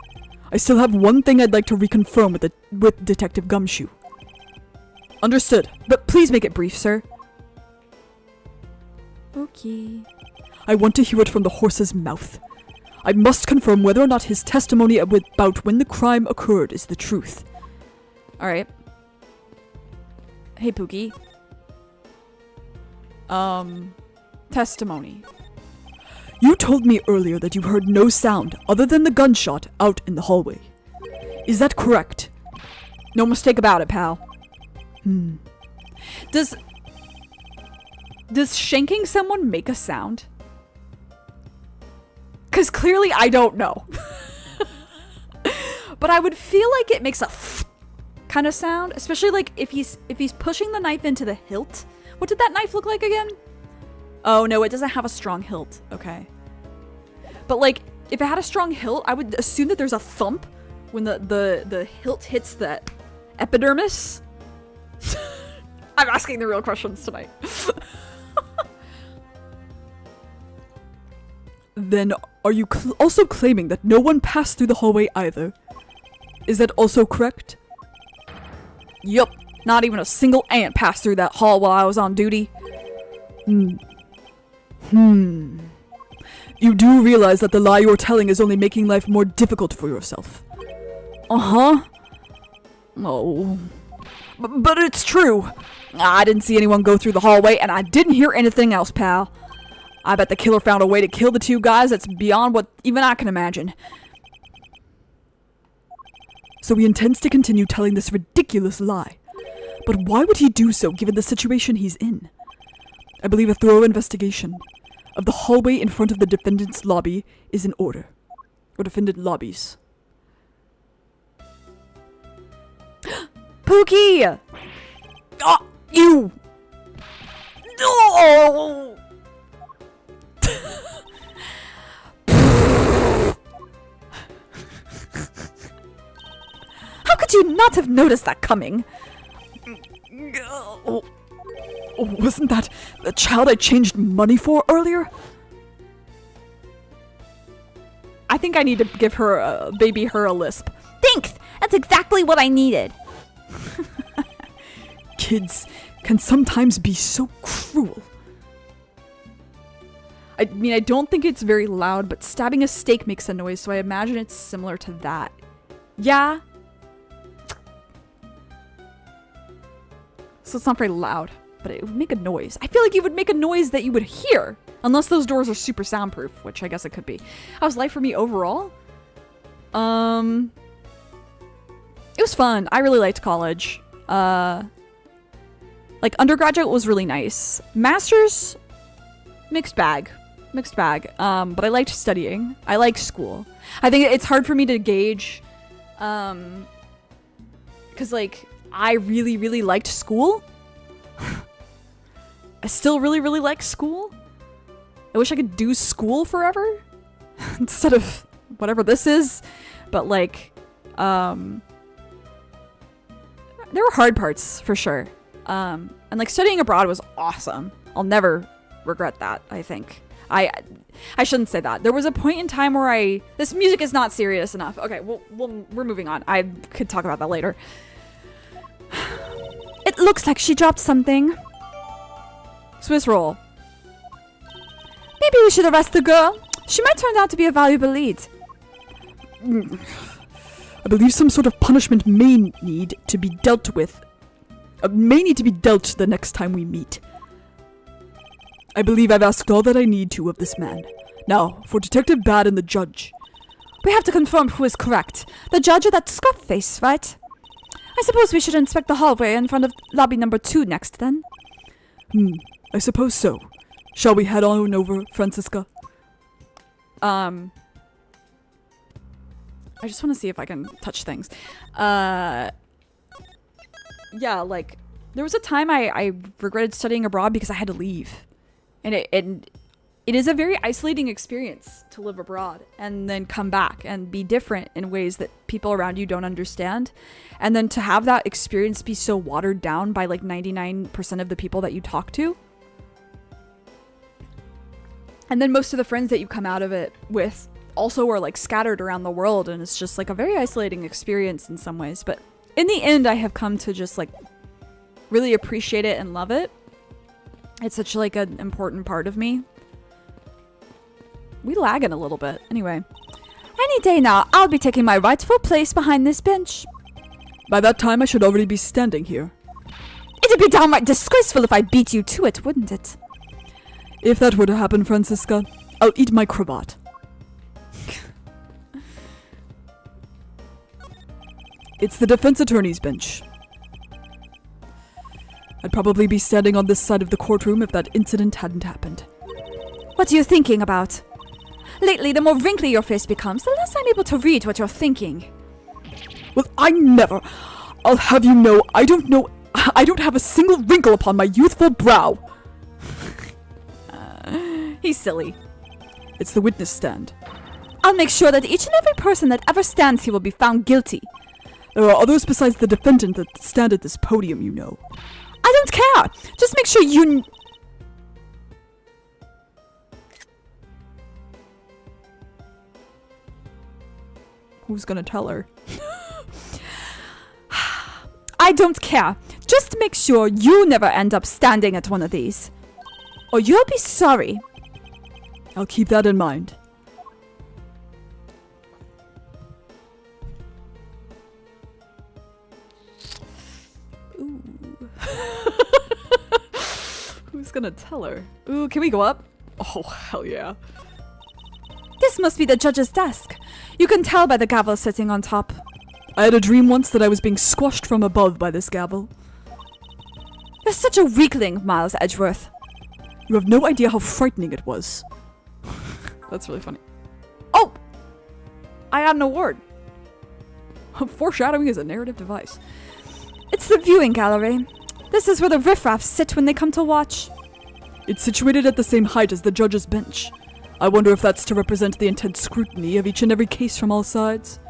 Speaker 2: I still have one thing I'd like to reconfirm with Detective Gumshoe.
Speaker 1: Understood, but please make it brief, sir.
Speaker 3: Okay.
Speaker 2: I want to hear it from the horse's mouth. I must confirm whether or not his testimony about when the crime occurred is the truth.
Speaker 1: Alright. Hey, Pookie. Testimony.
Speaker 2: You told me earlier that you heard no sound other than the gunshot out in the hallway. Is that correct?
Speaker 1: No mistake about it, pal. Does shanking someone make a sound? Because clearly I don't know. But I would feel like it makes a kind of sound, especially like if he's pushing the knife into the hilt. What did that knife look like again? Oh no, it doesn't have a strong hilt. Okay. But like, if it had a strong hilt, I would assume that there's a thump when the hilt hits the epidermis. I'm asking the real questions tonight.
Speaker 2: Then are you also claiming that no one passed through the hallway either? Is that also correct?
Speaker 1: Yup. Not even a single ant passed through that hall while I was on duty.
Speaker 2: You do realize that the lie you're telling is only making life more difficult for yourself.
Speaker 1: Uh-huh. Oh. But it's true. I didn't see anyone go through the hallway, and I didn't hear anything else, pal. I bet the killer found a way to kill the two guys that's beyond what even I can imagine.
Speaker 2: So he intends to continue telling this ridiculous lie. But why would he do so given the situation he's in? I believe a thorough investigation of the hallway in front of the defendant's lobby is in order. Or defendant lobbies.
Speaker 1: Pookie! Oh, you! No! How could you not have noticed that coming?
Speaker 2: Wasn't that the child I changed money for earlier?
Speaker 1: I think I need to give her baby her a lisp.
Speaker 3: Thanks! That's exactly what I needed.
Speaker 2: Kids can sometimes be so cruel.
Speaker 1: I mean, I don't think it's very loud, but stabbing a steak makes a noise, so I imagine it's similar to that. Yeah. So it's not very loud, but it would make a noise. I feel like it would make a noise that you would hear, unless those doors are super soundproof, which I guess it could be. How's life for me overall? It was fun. I really liked college. Like undergraduate was really nice. Master's, mixed bag. But I liked studying. I liked school. I think it's hard for me to gauge, because like I really, really liked school. I still really, really like school. I wish I could do school forever instead of whatever this is. But like, there were hard parts for sure. And like studying abroad was awesome. I'll never regret that, I think. I shouldn't say that. There was a point in time where this music is not serious enough. Okay, we're moving on. I could talk about that later.
Speaker 3: It looks like she dropped something.
Speaker 1: Swiss roll.
Speaker 3: Maybe we should arrest the girl. She might turn out to be a valuable lead.
Speaker 2: I believe some sort of punishment may need to be dealt the next time we meet. I believe I've asked all that I need to of this man. Now, for Detective Bad and the judge.
Speaker 3: We have to confirm who is correct. The judge or that scarf face, right? I suppose we should inspect the hallway in front of lobby number 2 next, then.
Speaker 2: I suppose so. Shall we head on over, Francisca?
Speaker 1: I just want to see if I can touch things. Yeah, like, there was a time I regretted studying abroad because I had to leave. And it is a very isolating experience to live abroad and then come back and be different in ways that people around you don't understand. And then to have that experience be so watered down by like 99% of the people that you talk to. And then most of the friends that you come out of it with also are like scattered around the world, and it's just like a very isolating experience in some ways. But in the end, I have come to just like really appreciate it and love it. It's such like an important part of me. We lagging a little bit. Anyway.
Speaker 3: Any day now, I'll be taking my rightful place behind this bench.
Speaker 2: By that time, I should already be standing here.
Speaker 3: It'd be downright disgraceful if I beat you to it, wouldn't it?
Speaker 2: If that were to happen, Francisca, I'll eat my cravat. It's the defense attorney's bench. I'd probably be standing on this side of the courtroom if that incident hadn't happened.
Speaker 3: What are you thinking about? Lately, the more wrinkly your face becomes, the less I'm able to read what you're thinking.
Speaker 2: Well, I never. I'll have you know, I don't have a single wrinkle upon my youthful brow.
Speaker 1: He's silly.
Speaker 2: It's the witness stand.
Speaker 3: I'll make sure that each and every person that ever stands here will be found guilty.
Speaker 2: There are others besides the defendant that stand at this podium, you know.
Speaker 3: I don't care. Just make sure you...
Speaker 1: Who's gonna tell her?
Speaker 3: I don't care. Just make sure you never end up standing at one of these. Or you'll be sorry.
Speaker 2: I'll keep that in mind.
Speaker 1: Who's gonna tell her? Ooh, can we go up? Oh, hell yeah.
Speaker 3: This must be the judge's desk. You can tell by the gavel sitting on top.
Speaker 2: I had a dream once that I was being squashed from above by this gavel.
Speaker 3: You're such a weakling, Miles Edgeworth.
Speaker 2: You have no idea how frightening it was.
Speaker 1: That's really funny. Oh! I got an award. Foreshadowing is a narrative device.
Speaker 3: It's the viewing gallery. This is where the riffraffs sit when they come to watch.
Speaker 2: It's situated at the same height as the judge's bench. I wonder if that's to represent the intense scrutiny of each and every case from all sides.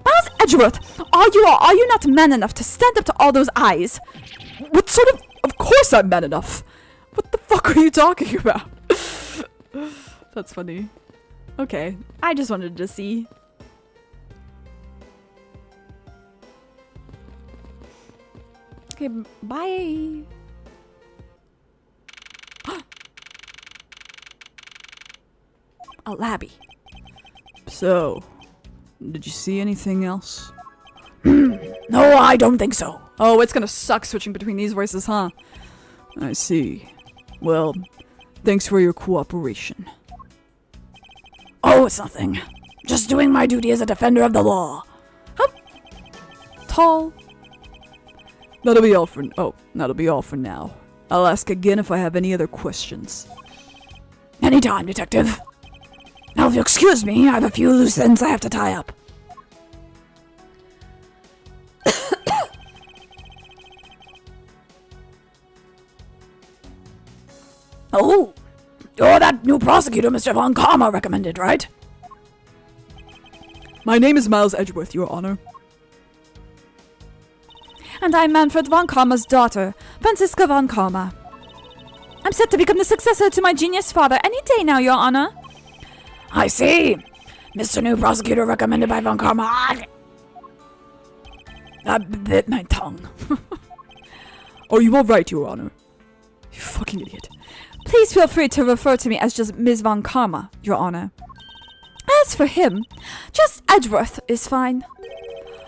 Speaker 3: Miles Edgeworth, are you or are you not man enough to stand up to all those eyes?
Speaker 2: What sort of... Of course I'm man enough! What the fuck are you talking about?
Speaker 1: That's funny. Okay, I just wanted to see. Okay, bye. A labby.
Speaker 2: So, did you see anything else?
Speaker 1: No, I don't think so. Oh, it's gonna suck switching between these voices, huh?
Speaker 2: I see. Well, thanks for your cooperation.
Speaker 1: Oh, it's nothing. Just doing my duty as a defender of the law. How tall?
Speaker 2: That'll be all for now. I'll ask again if I have any other questions.
Speaker 1: Anytime, detective. Now, if you'll excuse me, I have a few loose ends I have to tie up. Oh, you're that new prosecutor Mr. Von Karma recommended, right?
Speaker 2: My name is Miles Edgeworth, Your Honor.
Speaker 3: And I'm Manfred Von Karma's daughter, Franziska Von Karma. I'm set to become the successor to my genius father any day now, Your Honor.
Speaker 1: I see. Mr. New Prosecutor recommended by Von Karma. I bit my tongue.
Speaker 2: Are you alright, Your Honor? You fucking idiot.
Speaker 3: Please feel free to refer to me as just Ms. Von Karma, Your Honor. As for him, just Edgeworth is fine.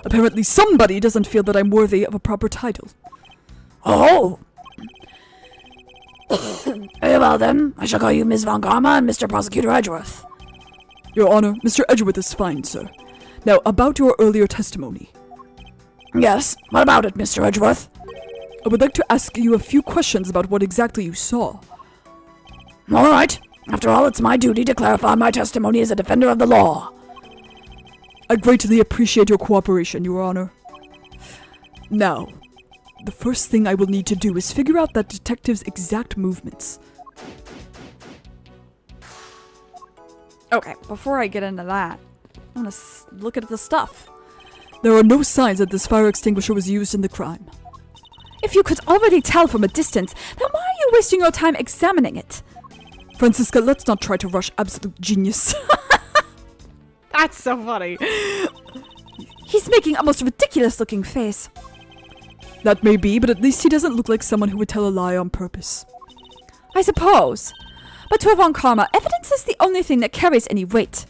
Speaker 2: Apparently somebody doesn't feel that I'm worthy of a proper title.
Speaker 1: Oh! Very well then, I shall call you Ms. Von Karma and Mr. Prosecutor Edgeworth.
Speaker 2: Your Honor, Mr. Edgeworth is fine, sir. Now, about your earlier testimony.
Speaker 1: Yes, what about it, Mr. Edgeworth?
Speaker 2: I would like to ask you a few questions about what exactly you saw.
Speaker 1: All right. After all, it's my duty to clarify my testimony as a defender of the law.
Speaker 2: I greatly appreciate your cooperation, Your Honor. Now, the first thing I will need to do is figure out that detective's exact movements.
Speaker 1: Okay, before I get into that, I'm gonna look at the stuff.
Speaker 2: There are no signs that this fire extinguisher was used in the crime.
Speaker 3: If you could already tell from a distance, then why are you wasting your time examining it?
Speaker 2: Franziska, let's not try to rush absolute genius.
Speaker 1: That's so funny.
Speaker 3: He's making a most ridiculous looking face.
Speaker 2: That may be, but at least he doesn't look like someone who would tell a lie on purpose.
Speaker 3: I suppose. But to Von Karma, evidence is the only thing that carries any weight.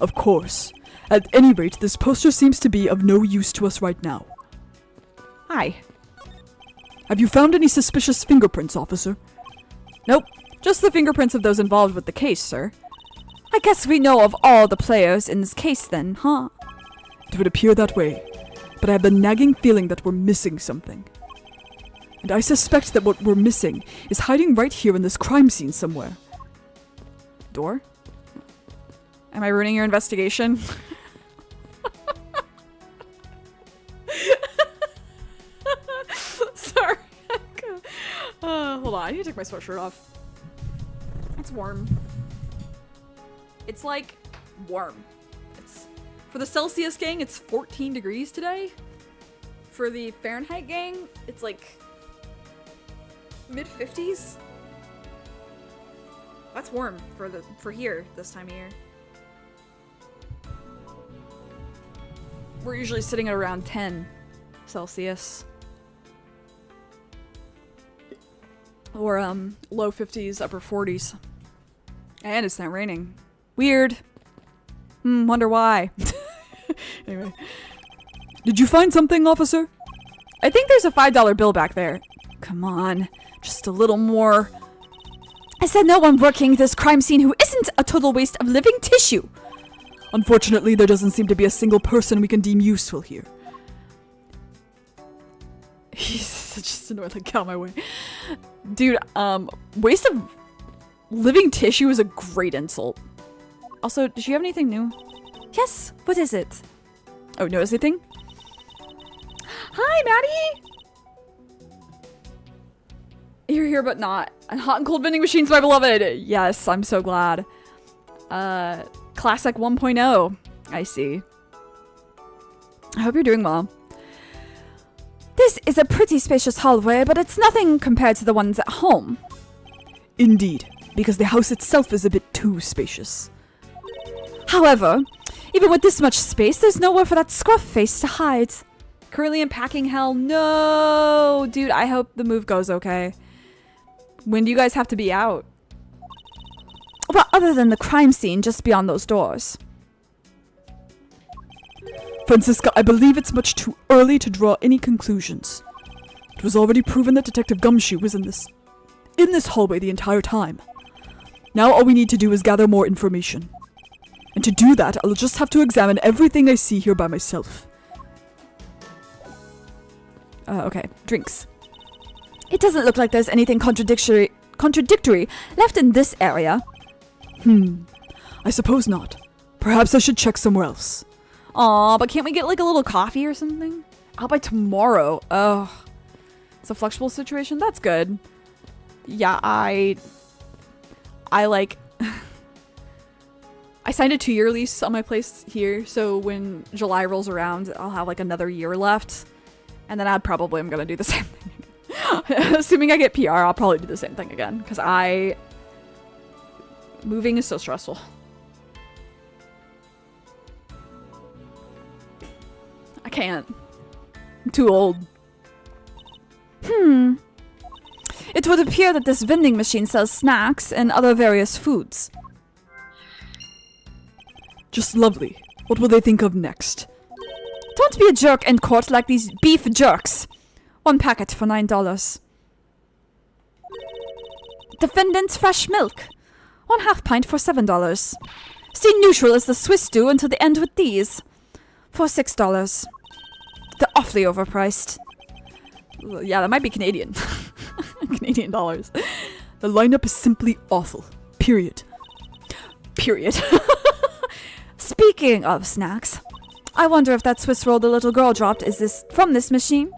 Speaker 2: Of course. At any rate, this poster seems to be of no use to us right now.
Speaker 1: Hi.
Speaker 2: Have you found any suspicious fingerprints, officer?
Speaker 1: Nope. Just the fingerprints of those involved with the case, sir.
Speaker 3: I guess we know of all the players in this case then, huh?
Speaker 2: It would appear that way, but I have the nagging feeling that we're missing something. And I suspect that what we're missing is hiding right here in this crime scene somewhere.
Speaker 1: Door? Am I ruining your investigation? Sorry. Hold on. I need to take my sweatshirt off. It's warm. It's like warm. It's for the Celsius gang, it's 14 degrees today. For the Fahrenheit gang, it's like mid 50s. That's warm for here this time of year. We're usually sitting at around 10 Celsius. Or low 50s, upper 40s. And it's not raining. Weird. Wonder why. Anyway.
Speaker 2: Did you find something, officer?
Speaker 1: I think there's a $5 bill back there. Come on. Just a little more.
Speaker 3: I said no one working this crime scene who isn't a total waste of living tissue.
Speaker 2: Unfortunately, there doesn't seem to be a single person we can deem useful here.
Speaker 1: He's just annoyed, like, get out of my way. Dude, waste of living tissue is a great insult. Also, does she have anything new?
Speaker 3: Yes, what is it?
Speaker 1: Oh, notice anything? Hi, Maddie! You're here, but not. And hot and cold vending machines, my beloved! Yes, I'm so glad. Classic 1.0. I see. I hope you're doing well.
Speaker 3: This is a pretty spacious hallway, but it's nothing compared to the ones at home.
Speaker 2: Indeed, because the house itself is a bit too spacious.
Speaker 3: However, even with this much space, there's nowhere for that scruff face to hide.
Speaker 1: Currently in packing hell. No! Dude, I hope the move goes okay. When do you guys have to be out?
Speaker 3: Well, other than the crime scene just beyond those doors.
Speaker 2: Francisca, I believe it's much too early to draw any conclusions. It was already proven that Detective Gumshoe was in this hallway the entire time. Now all we need to do is gather more information. And to do that, I'll just have to examine everything I see here by myself.
Speaker 1: Okay. Drinks.
Speaker 3: It doesn't look like there's anything contradictory left in this area.
Speaker 2: I suppose not. Perhaps I should check somewhere else.
Speaker 1: Aw, but can't we get like a little coffee or something? Out by tomorrow. Ugh. It's a flexible situation? That's good. Yeah, I like... I signed a 2-year lease on my place here, so when July rolls around, I'll have like another year left. And then I probably am gonna do the same thing again. Assuming I get PR, I'll probably do the same thing again. Because moving is so stressful. I can't. I'm too old.
Speaker 3: It would appear that this vending machine sells snacks and other various foods.
Speaker 2: Just lovely. What will they think of next?
Speaker 3: Don't be a jerk in court like these beef jerks. 1 packet for $9. Defendant's fresh milk. 1/2 pint for $7. Stay neutral as the Swiss do until they end with these. For $6. They're awfully overpriced.
Speaker 1: Yeah, that might be Canadian. Canadian dollars.
Speaker 2: The lineup is simply awful. Period.
Speaker 1: Period.
Speaker 3: Speaking of snacks, I wonder if that Swiss roll the little girl dropped is this from this machine?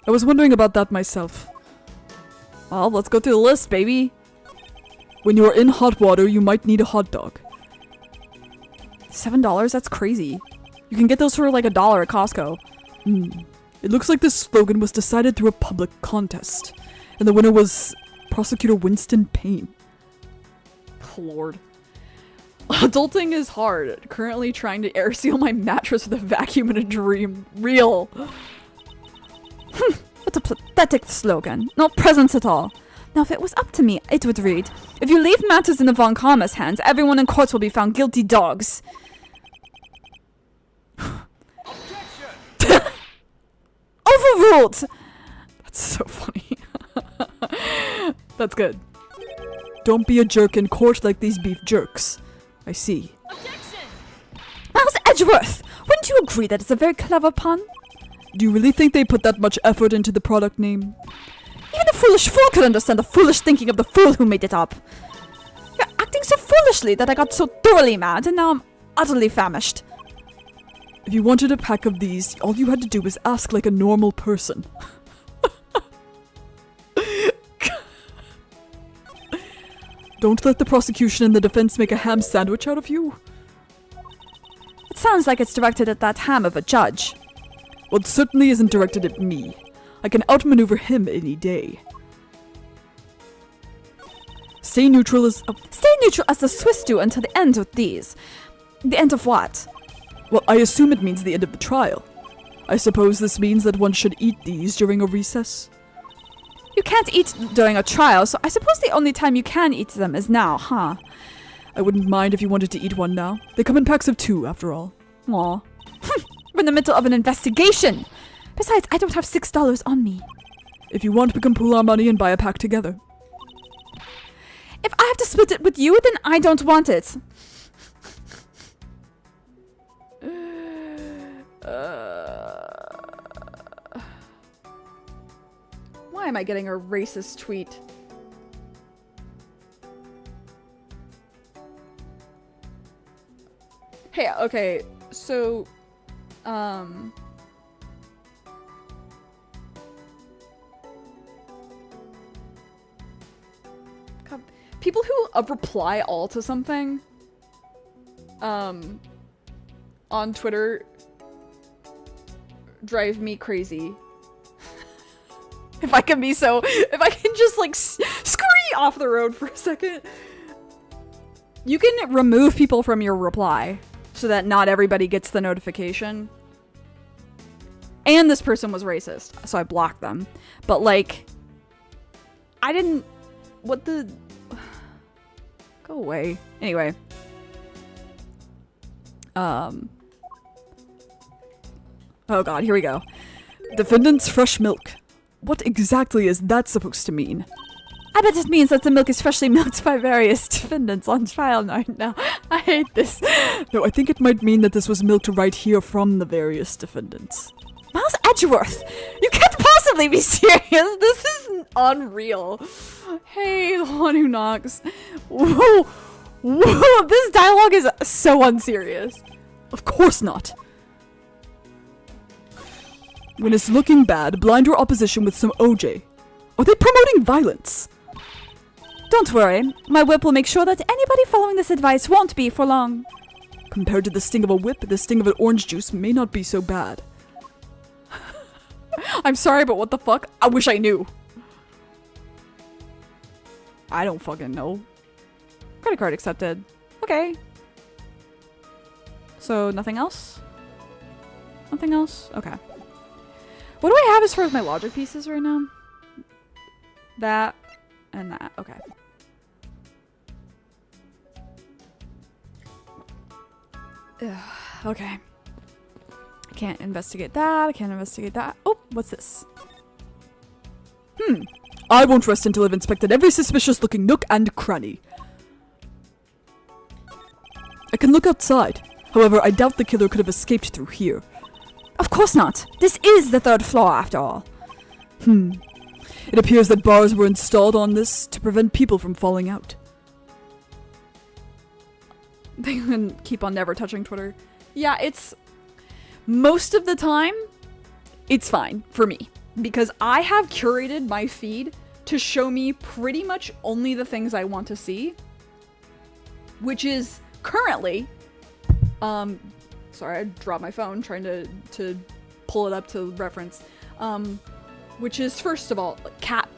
Speaker 2: I was wondering about that myself.
Speaker 1: Well, let's go through the list, baby.
Speaker 2: When you are in hot water, you might need a hot dog.
Speaker 1: $7? That's crazy. You can get those for like $1 at Costco.
Speaker 2: It looks like this slogan was decided through a public contest, and the winner was Prosecutor Winston Payne.
Speaker 1: Lord. Adulting is hard. Currently trying to air seal my mattress with a vacuum in a dream. Real.
Speaker 3: What a pathetic slogan. No presence at all. Now, if it was up to me, it would read, if you leave matters in the Von Karma's hands, everyone in court will be found guilty dogs. Overruled!
Speaker 1: That's so funny. That's good.
Speaker 2: Don't be a jerk in court like these beef jerks. I see.
Speaker 3: Miles Edgeworth! Wouldn't you agree that it's a very clever pun?
Speaker 2: Do you really think they put that much effort into the product name?
Speaker 3: Even a foolish fool could understand the foolish thinking of the fool who made it up. You're acting so foolishly that I got so thoroughly mad, and now I'm utterly famished.
Speaker 2: If you wanted a pack of these, all you had to do was ask like a normal person. Don't let the prosecution and the defense make a ham sandwich out of you.
Speaker 3: It sounds like it's directed at that ham of a judge.
Speaker 2: Well, it certainly isn't directed at me. I can outmaneuver him any day. Stay neutral as...
Speaker 3: Stay neutral as the Swiss do until the end with these. The end of what?
Speaker 2: Well, I assume it means the end of the trial. I suppose this means that one should eat these during a recess.
Speaker 3: You can't eat during a trial, so I suppose the only time you can eat them is now, huh?
Speaker 2: I wouldn't mind if you wanted to eat one now. They come in packs of 2, after all.
Speaker 3: Aw. We're in the middle of an investigation. Besides, I don't have $6 on me.
Speaker 2: If you want, we can pool our money and buy a pack together.
Speaker 3: If I have to split it with you, then I don't want it.
Speaker 1: Why am I getting a racist tweet? Hey, okay, so, God, people who reply all to something, on Twitter drive me crazy. If I can just like scurry off the road for a second. You can remove people from your reply so that not everybody gets the notification. And this person was racist, so I blocked them. But like, I didn't, what the, go away. Anyway. Oh God, here we go.
Speaker 2: Defendant's fresh milk. What exactly is that supposed to mean?
Speaker 3: I bet it means that the milk is freshly milked by various defendants on trial right now. I hate this.
Speaker 2: No, I think it might mean that this was milked right here from the various defendants.
Speaker 3: Miles Edgeworth! You can't possibly be serious! This is unreal.
Speaker 1: Hey, the one who knocks. Whoa! Whoa! This dialogue is so unserious.
Speaker 2: Of course not. When it's looking bad, blind your opposition with some OJ. Are they promoting violence?
Speaker 3: Don't worry. My whip will make sure that anybody following this advice won't be for long.
Speaker 2: Compared to the sting of a whip, the sting of an orange juice may not be so bad.
Speaker 1: I'm sorry, but what the fuck? I wish I knew. I don't fucking know. Credit card accepted. Okay. So, nothing else? Nothing else? Okay. What do I have as far as my logic pieces right now? That and that. Okay. Ugh, okay. I can't investigate that. I can't investigate that. Oh, what's this?
Speaker 2: I won't rest until I've inspected every suspicious-looking nook and cranny. I can look outside. However, I doubt the killer could have escaped through here.
Speaker 3: Of course not. This is the 3rd floor, after all.
Speaker 2: It appears that bars were installed on this to prevent people from falling out.
Speaker 1: They can keep on never touching Twitter. Yeah, it's... Most of the time, it's fine for me. Because I have curated my feed to show me pretty much only the things I want to see. Which is currently... Sorry, I dropped my phone trying to pull it up to reference. Which is, first of all, cat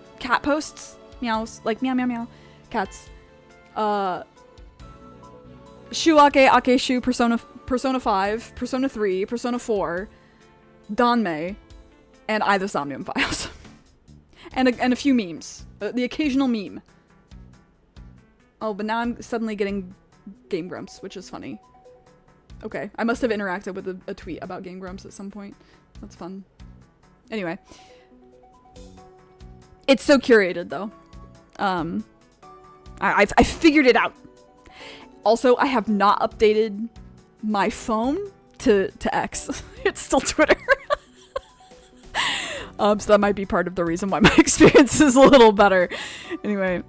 Speaker 1: posts. Meows. Like, meow, meow, meow. Cats. Shu Ake, Ake Shu, Persona 5, Persona 3, Persona 4, Danmei, and I the Somnium Files. and a few memes. The occasional meme. Oh, but now I'm suddenly getting Game Grumps, which is funny. Okay, I must have interacted with a tweet about Game Grumps at some point. That's fun. Anyway. It's so curated, though. I figured it out. Also, I have not updated my phone to X. It's still Twitter. So that might be part of the reason why my experience is a little better. Anyway.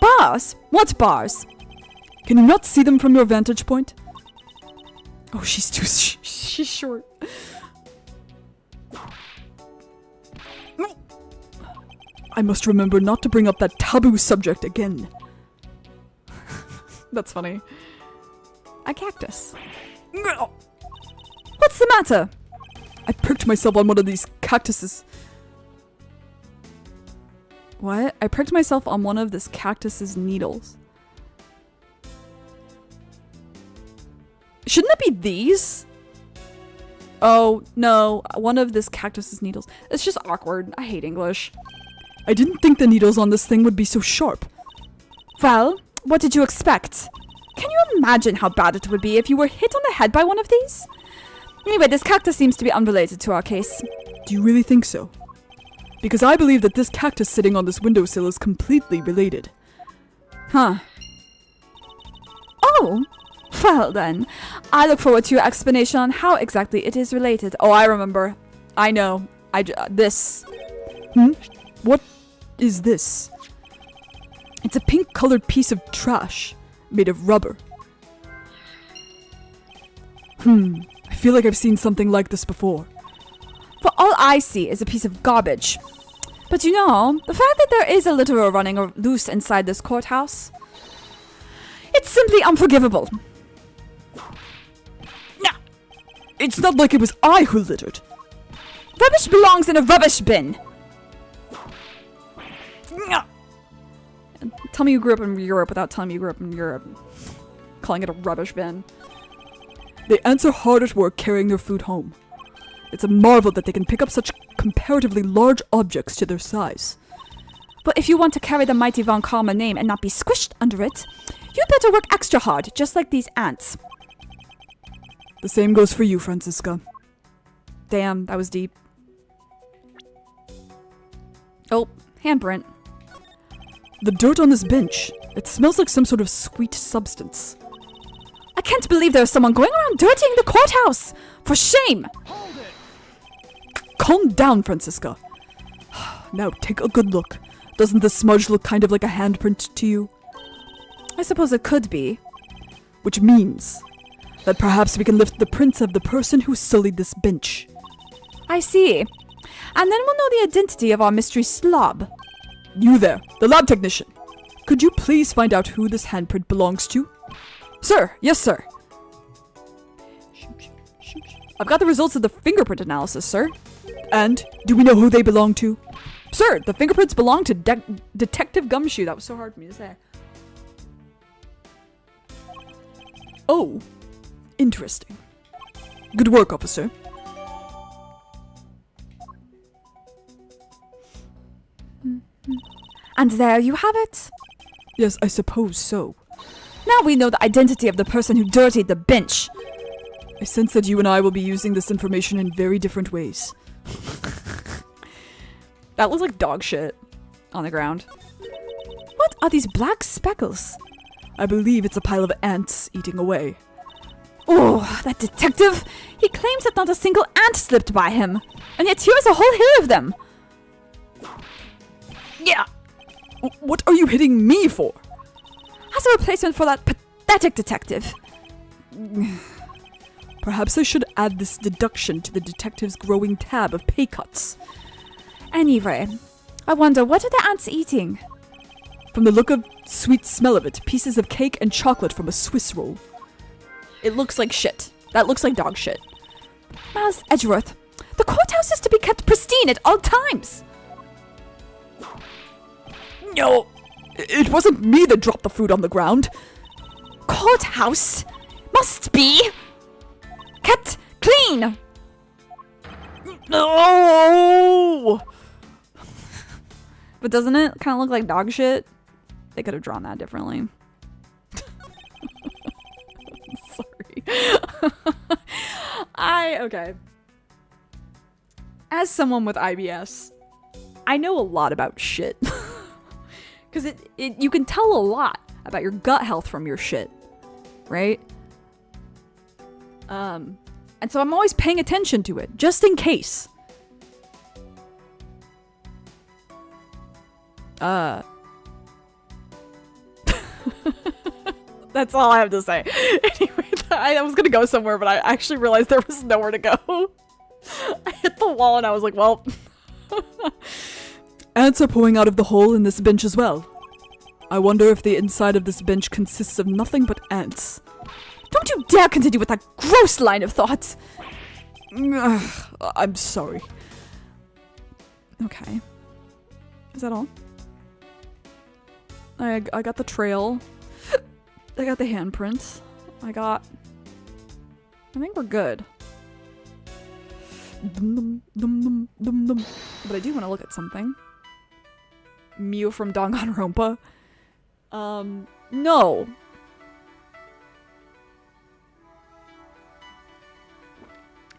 Speaker 3: Bars? What bars?
Speaker 2: Can you not see them from your vantage point? Oh, she's too... she's short. I must remember not to bring up that taboo subject again.
Speaker 1: That's funny. A cactus.
Speaker 3: What's the matter?
Speaker 2: I pricked myself on one of these cactuses.
Speaker 1: What? I pricked myself on one of this cactus's needles. Shouldn't it be these? Oh, no. One of this cactus's needles. It's just awkward. I hate English.
Speaker 2: I didn't think the needles on this thing would be so sharp.
Speaker 3: Well, what did you expect? Can you imagine how bad it would be if you were hit on the head by one of these? Anyway, this cactus seems to be unrelated to our case.
Speaker 2: Do you really think so? Because I believe that this cactus sitting on this windowsill is completely related.
Speaker 3: Huh. Oh, well then. I look forward to your explanation on how exactly it is related.
Speaker 1: Oh, I remember. I know. This.
Speaker 2: What is this? It's a pink-colored piece of trash made of rubber. I feel like I've seen something like this before.
Speaker 3: For all I see is a piece of garbage. But you know, the fact that there is a litter running loose inside this courthouse, it's simply unforgivable.
Speaker 2: It's not like it was I who littered.
Speaker 3: Rubbish belongs in a rubbish bin.
Speaker 1: Tell me you grew up in Europe without telling me you grew up in Europe. Calling it a rubbish bin.
Speaker 2: They ants are hard at work carrying their food home. It's a marvel that they can pick up such comparatively large objects to their size.
Speaker 3: But if you want to carry the mighty Von Karma name and not be squished under it, you'd better work extra hard, just like these ants.
Speaker 2: The same goes for you, Franziska.
Speaker 1: Damn, that was deep. Oh, handprint.
Speaker 2: The dirt on this bench. It smells like some sort of sweet substance.
Speaker 3: I can't believe there's someone going around dirtying the courthouse! For shame!
Speaker 2: Calm down, Franziska. Now take a good look. Doesn't the smudge look kind of like a handprint to you?
Speaker 3: I suppose it could be.
Speaker 2: Which means that perhaps we can lift the prints of the person who sullied this bench.
Speaker 3: I see. And then we'll know the identity of our mystery slob.
Speaker 2: You there, the lab technician. Could you please find out who this handprint belongs to?
Speaker 1: Sir, yes sir. I've got the results of the fingerprint analysis, sir.
Speaker 2: And do we know who they belong to?
Speaker 1: Sir, the fingerprints belong to Detective Gumshoe. That was so hard for me to say.
Speaker 2: Oh, interesting. Good work, officer.
Speaker 3: And there you have it.
Speaker 2: Yes, I suppose so.
Speaker 3: Now we know the identity of the person who dirtied the bench.
Speaker 2: I sense that you and I will be using this information in very different ways.
Speaker 1: That looks like dog shit on the ground.
Speaker 3: What are these black speckles?
Speaker 2: I believe it's a pile of ants eating away.
Speaker 3: Oh, that detective! He claims that not a single ant slipped by him. And yet here is a whole hill of them.
Speaker 1: Yeah.
Speaker 2: What are you hitting me for?
Speaker 3: As a replacement for that pathetic detective.
Speaker 2: Perhaps I should add this deduction to the detective's growing tab of pay cuts.
Speaker 3: Anyway, I wonder, what are the ants eating?
Speaker 2: From the look of sweet smell of it, pieces of cake and chocolate from a Swiss roll.
Speaker 1: It looks like shit. That looks like dog shit.
Speaker 3: Miles Edgeworth, the courthouse is to be kept pristine at all times.
Speaker 2: No, it wasn't me that dropped the food on the ground.
Speaker 3: Courthouse must be kept clean.
Speaker 2: No!
Speaker 1: But doesn't it kind of look like dog shit? They could have drawn that differently. Sorry. Okay. As someone with IBS, I know a lot about shit. Because you can tell a lot about your gut health from your shit, right? And so I'm always paying attention to it, just in case. That's all I have to say. Anyway, I was gonna go somewhere, but I actually realized there was nowhere to go. I hit the wall and I was like, well.
Speaker 2: Ants are pouring out of the hole in this bench as well. I wonder if the inside of this bench consists of nothing but ants.
Speaker 3: Don't you dare continue with that gross line of thought!
Speaker 2: I'm sorry.
Speaker 1: Okay. Is that all? I got the trail. I got the handprints. I think we're good. But I do want to look at something. Mew from Danganronpa. No.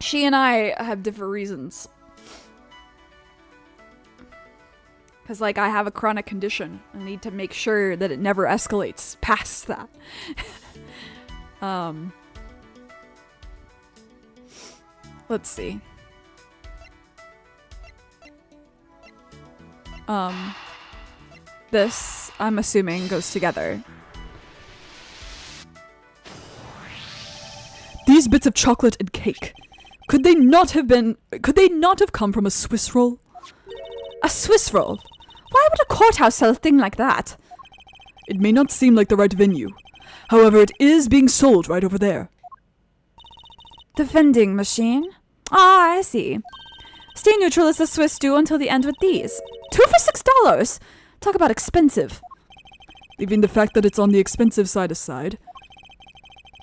Speaker 1: She and I have different reasons. Because, like, I have a chronic condition. I need to make sure that it never escalates past that. Let's see. This, I'm assuming, goes together.
Speaker 2: These bits of chocolate and cake. Could they not have come from a Swiss roll?
Speaker 3: A Swiss roll? Why would a courthouse sell a thing like that?
Speaker 2: It may not seem like the right venue. However, it is being sold right over there.
Speaker 3: The vending machine? Ah, I see. Stay neutral as the Swiss do until the end with these. 2 for $6! Talk about expensive.
Speaker 2: Leaving the fact that it's on the expensive side aside,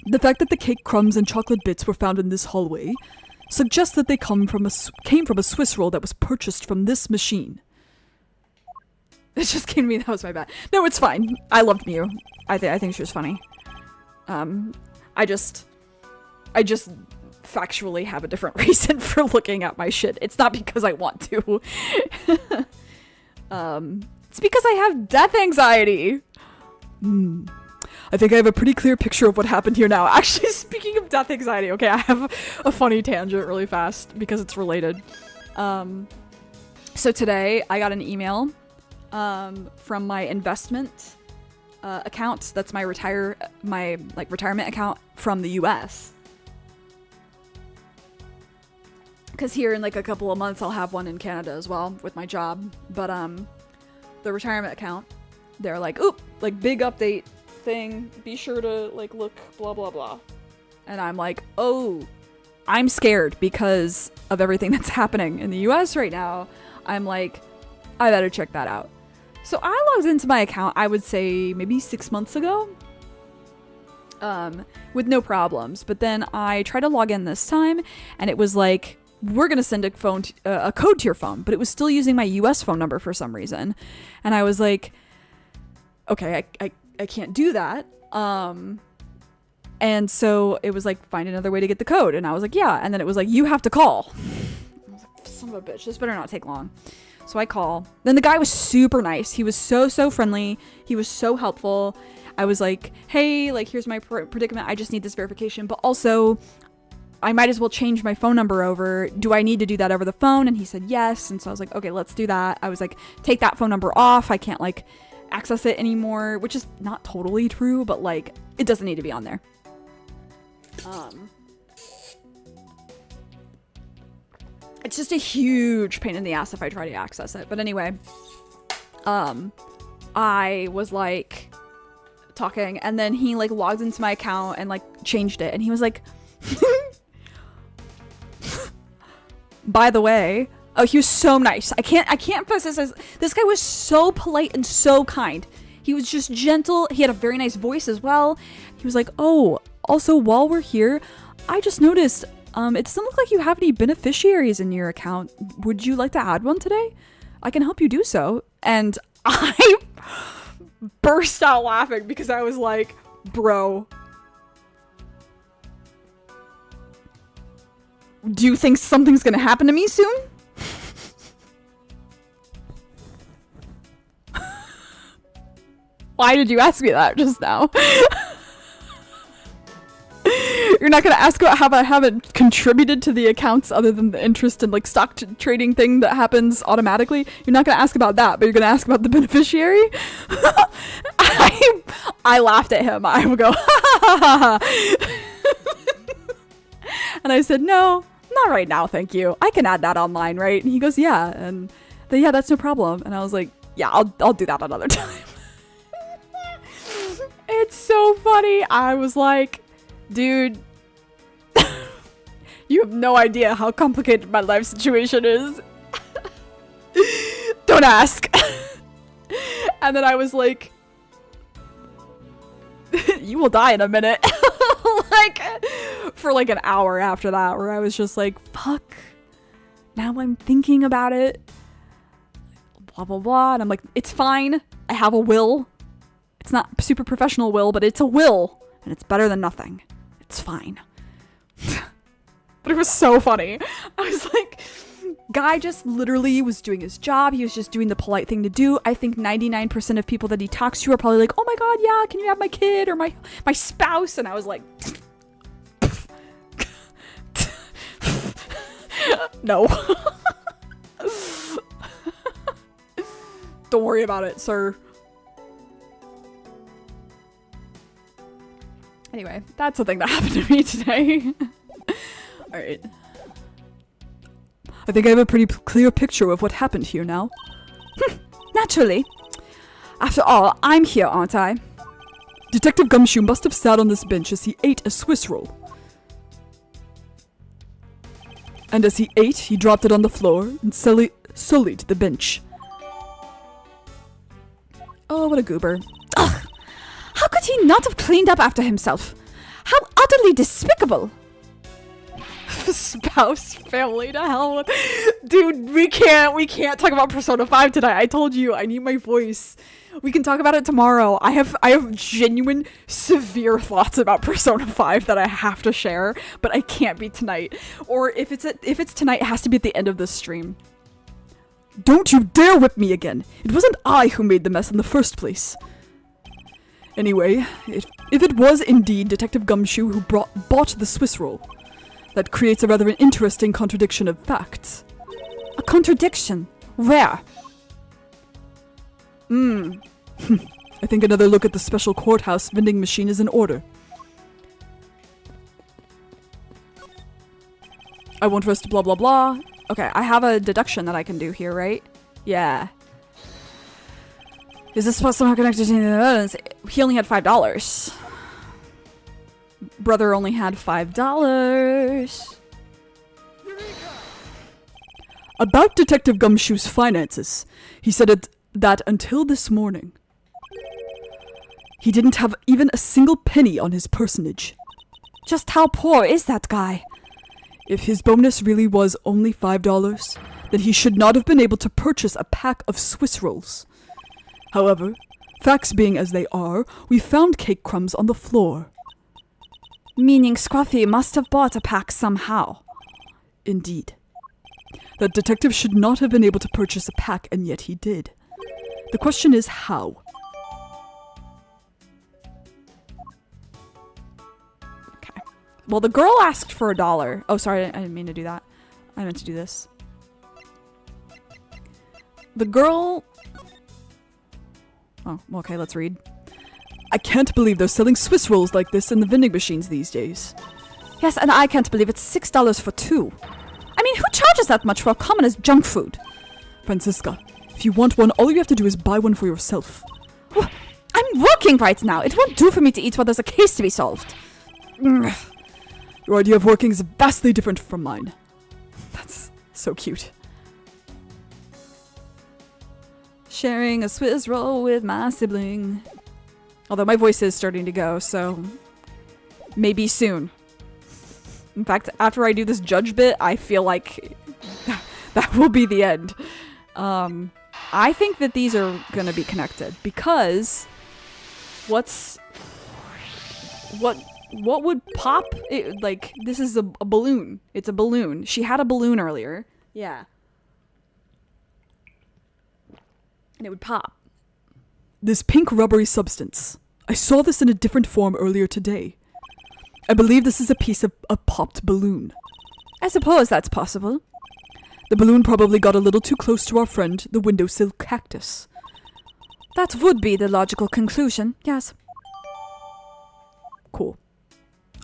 Speaker 2: the fact that the cake crumbs and chocolate bits were found in this hallway suggests that they came from a Swiss roll that was purchased from this machine.
Speaker 1: It just came to me. That was my bad. No, it's fine. I loved Mew. I think she was funny. I just factually have a different reason for looking at my shit. It's not because I want to. It's because I have death anxiety.
Speaker 2: I think I have a pretty clear picture of what happened here now.
Speaker 1: Actually, speaking of death anxiety, okay, I have a funny tangent really fast because it's related. So today I got an email from my investment account. That's my retirement account from the US. Because here in like a couple of months I'll have one in Canada as well with my job. But the retirement account, they're like, oop, like big update thing, be sure to like look blah blah blah. And I'm like, oh, I'm scared because of everything that's happening in the US right now. I'm like, I better check that out. So I logged into my account, I would say maybe 6 months ago, with no problems. But then I tried to log in this time and it was like, we're going to send a code to your phone, but it was still using my US phone number for some reason. And I was like, okay, I can't do that. And so it was like, find another way to get the code. And I was like, yeah. And then it was like, you have to call. I was like, son of a bitch, this better not take long. So I call. Then the guy was super nice. He was so friendly. He was so helpful. I was like, hey, like, here's my predicament. I just need this verification. But also, I might as well change my phone number over. Do I need to do that over the phone? And he said yes. And so I was like, okay, let's do that. I was like, take that phone number off. I can't like access it anymore, which is not totally true, but like, it doesn't need to be on there. It's just a huge pain in the ass if I try to access it. But anyway, I was like talking and then he like logged into my account and like changed it. And he was like, by the way, oh, he was so nice. I can't emphasize this guy was so polite and so kind. He was just gentle. He had a very nice voice as well. He was like, oh, also while we're here, I just noticed it doesn't look like you have any beneficiaries in your account. Would you like to add one today? I can help you do so. And I burst out laughing because I was like, bro, do you think something's gonna happen to me soon? Why did you ask me that just now? You're not gonna ask about how I haven't contributed to the accounts other than the interest and like stock trading thing that happens automatically. You're not gonna ask about that, but you're gonna ask about the beneficiary. I laughed at him. I would go, and I said, no, not right now, thank you. I can add that online, right? And he goes, yeah, and yeah, that's no problem. And I was like, yeah, I'll do that another time. It's so funny. I was like, dude, you have no idea how complicated my life situation is. Don't ask. And then I was like, you will die in a minute. Like, for like an hour after that, where I was just like, fuck. Now I'm thinking about it. Blah, blah, blah. And I'm like, it's fine. I have a will. It's not super professional will, but it's a will. And it's better than nothing. It's fine. But it was so funny. I was like, guy just literally was doing his job. He was just doing the polite thing to do. I think 99% of people that he talks to are probably like, oh my god, yeah, can you have my kid or my spouse? And I was like, no. Don't worry about it, sir. Anyway, that's something that happened to me today. Alright.
Speaker 2: I think I have a pretty clear picture of what happened here now.
Speaker 3: Naturally. After all, I'm here, aren't I?
Speaker 2: Detective Gumshoe must have sat on this bench as he ate a Swiss roll. And as he ate, he dropped it on the floor and sullied the bench.
Speaker 1: Oh, what a goober.
Speaker 3: Ugh! How could he not have cleaned up after himself? How utterly despicable!
Speaker 1: Spouse, family, to hell with. Dude, we can't talk about Persona 5 tonight. I told you, I need my voice. We can talk about it tomorrow. I have genuine, severe thoughts about Persona 5 that I have to share, but I can't be tonight. Or if it's tonight, it has to be at the end of this stream.
Speaker 2: Don't you dare whip me again! It wasn't I who made the mess in the first place. Anyway, if it was indeed Detective Gumshoe who bought the Swiss roll, that creates a rather an interesting contradiction of facts.
Speaker 3: A contradiction? Where?
Speaker 2: I think another look at the special courthouse vending machine is in order.
Speaker 1: I won't risk blah blah blah. Okay, I have a deduction that I can do here, right? Yeah. Is this supposed somehow connected to the evidence? He only had $5. Brother only had $5.
Speaker 2: About Detective Gumshoe's finances, he said that until this morning, he didn't have even a single penny on his personage.
Speaker 3: Just how poor is that guy?
Speaker 2: If his bonus really was only $5, then he should not have been able to purchase a pack of Swiss rolls. However, facts being as they are, we found cake crumbs on the floor.
Speaker 3: Meaning Scruffy must have bought a pack somehow.
Speaker 2: Indeed. The detective should not have been able to purchase a pack, and yet he did. The question is how.
Speaker 1: Okay. Well, the girl asked for $1. Oh, sorry, I didn't mean to do that. I meant to do this. The girl... Oh, okay, let's read.
Speaker 2: I can't believe they're selling Swiss rolls like this in the vending machines these days.
Speaker 3: Yes, and I can't believe it's $6 for 2. I mean, who charges that much for common as junk food?
Speaker 2: Francisca, if you want one, all you have to do is buy one for yourself.
Speaker 3: Oh, I'm working right now. It won't do for me to eat while there's a case to be solved.
Speaker 2: Your idea of working is vastly different from mine.
Speaker 1: That's so cute. Sharing a Swiss roll with my sibling. Although my voice is starting to go, so maybe soon. In fact, after I do this judge bit, I feel like that will be the end. I think that these are gonna be connected because what would pop? Like, this is a balloon. It's a balloon. She had a balloon earlier. Yeah. And it would pop.
Speaker 2: This pink rubbery substance. I saw this in a different form earlier today. I believe this is a piece of a popped balloon.
Speaker 1: I suppose that's possible.
Speaker 2: The balloon probably got a little too close to our friend, the windowsill cactus.
Speaker 1: That would be the logical conclusion, yes. Cool.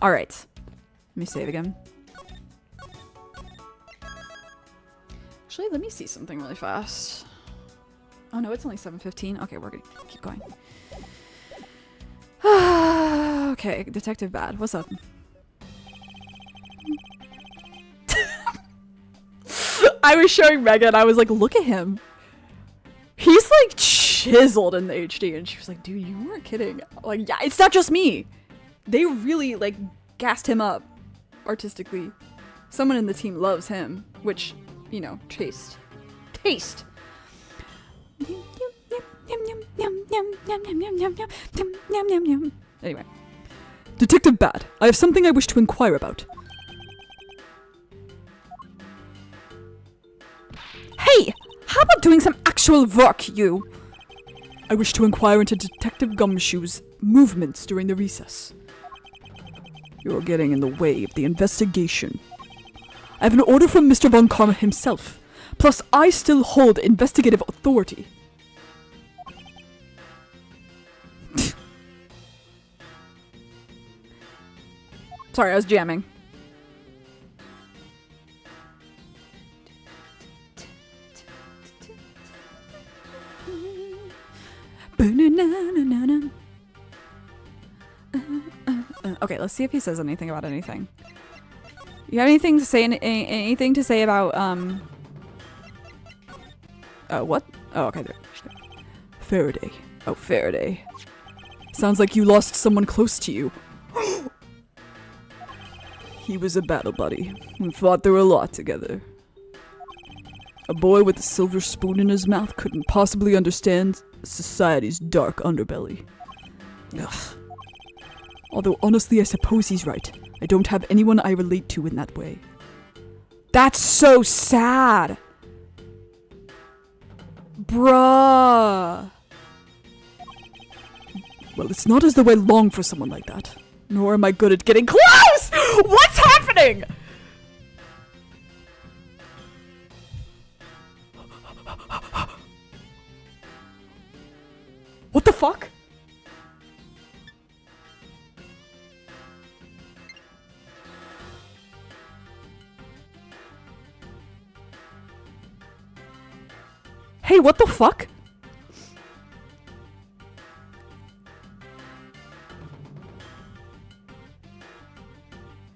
Speaker 1: Alright. Let me save again. Actually, let me see something really fast. Oh no, it's only 7:15. Okay, we're gonna keep going. Okay, Detective Bad, what's up? I was showing Megan, I was like, look at him. He's like chiseled in the HD, and she was like, dude, you weren't kidding. Like, yeah, it's not just me. They really like gassed him up artistically. Someone in the team loves him, which, you know, taste. Anyway.
Speaker 2: Detective Bad, I have something I wish to inquire about.
Speaker 3: Hey! How about doing some actual work, you?
Speaker 2: I wish to inquire into Detective Gumshoe's movements during the recess. You're getting in the way of the investigation. I have an order from Mr. Von Karma himself. Plus, I still hold investigative authority.
Speaker 1: Sorry, I was jamming. Okay, let's see if he says anything about anything. You have anything to say? Anything to say about what? Oh, okay. There.
Speaker 2: Faraday.
Speaker 1: Oh, Faraday.
Speaker 2: Sounds like you lost someone close to you. He was a battle buddy. We fought through a lot together. A boy with a silver spoon in his mouth couldn't possibly understand society's dark underbelly. Ugh. Although honestly, I suppose he's right. I don't have anyone I relate to in that way.
Speaker 1: That's so sad. Bruh.
Speaker 2: Well, it's not as though I long for someone like that. Nor am I good at getting close! What's happening? What the fuck? Hey, what the fuck?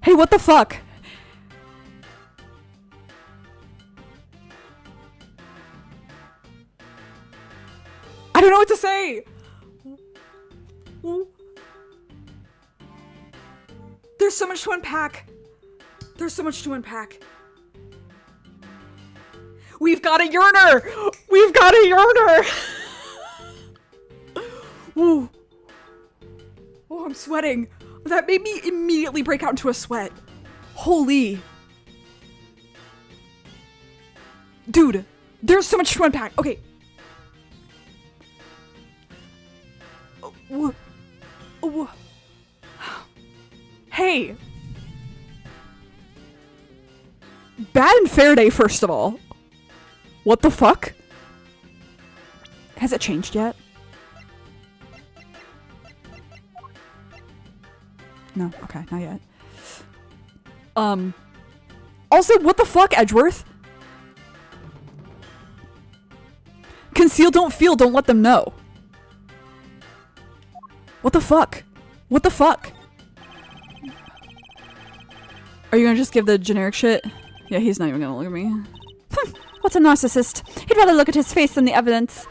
Speaker 2: Hey, what the fuck? I don't know what to say. There's so much to unpack. There's so much to unpack. We've got a yearner! We've got a yearner! Ooh. Oh, I'm sweating. That made me immediately break out into a sweat. Holy. Dude, there's so much to unpack. Okay. Hey. Bad and Faraday, first of all. What the fuck? Has it changed yet? No, okay, not yet. Also, what the fuck, Edgeworth? Conceal, don't feel, don't let them know. What the fuck? What the fuck? Are you gonna just give the generic shit? Yeah, he's not even gonna look at me.
Speaker 3: What a narcissist. He'd rather look at his face than the evidence.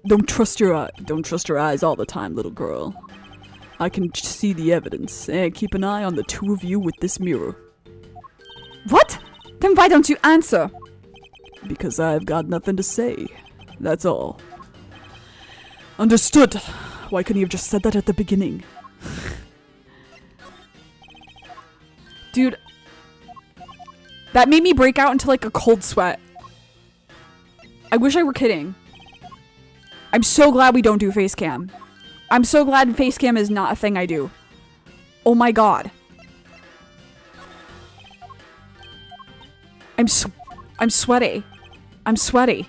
Speaker 2: Don't trust your eyes all the time, little girl. I can see the evidence, and keep an eye on the two of you with this mirror.
Speaker 3: What? Then why don't you answer?
Speaker 2: Because I've got nothing to say. That's all. Understood. Why couldn't you have just said that at the beginning?
Speaker 1: Dude, that made me break out into like a cold sweat. I wish I were kidding. I'm so glad we don't do face cam. I'm so glad face cam is not a thing I do. Oh my god. I'm sweaty. I'm sweaty.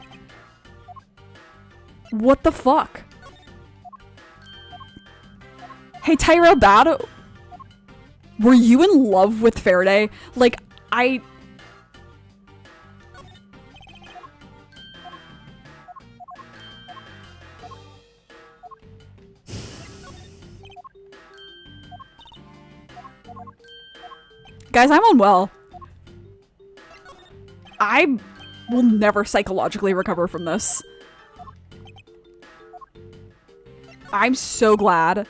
Speaker 1: What the fuck? Hey, Tyrell Bad, were you in love with Faraday? Like, Guys, I'm unwell. I will never psychologically recover from this. I'm so glad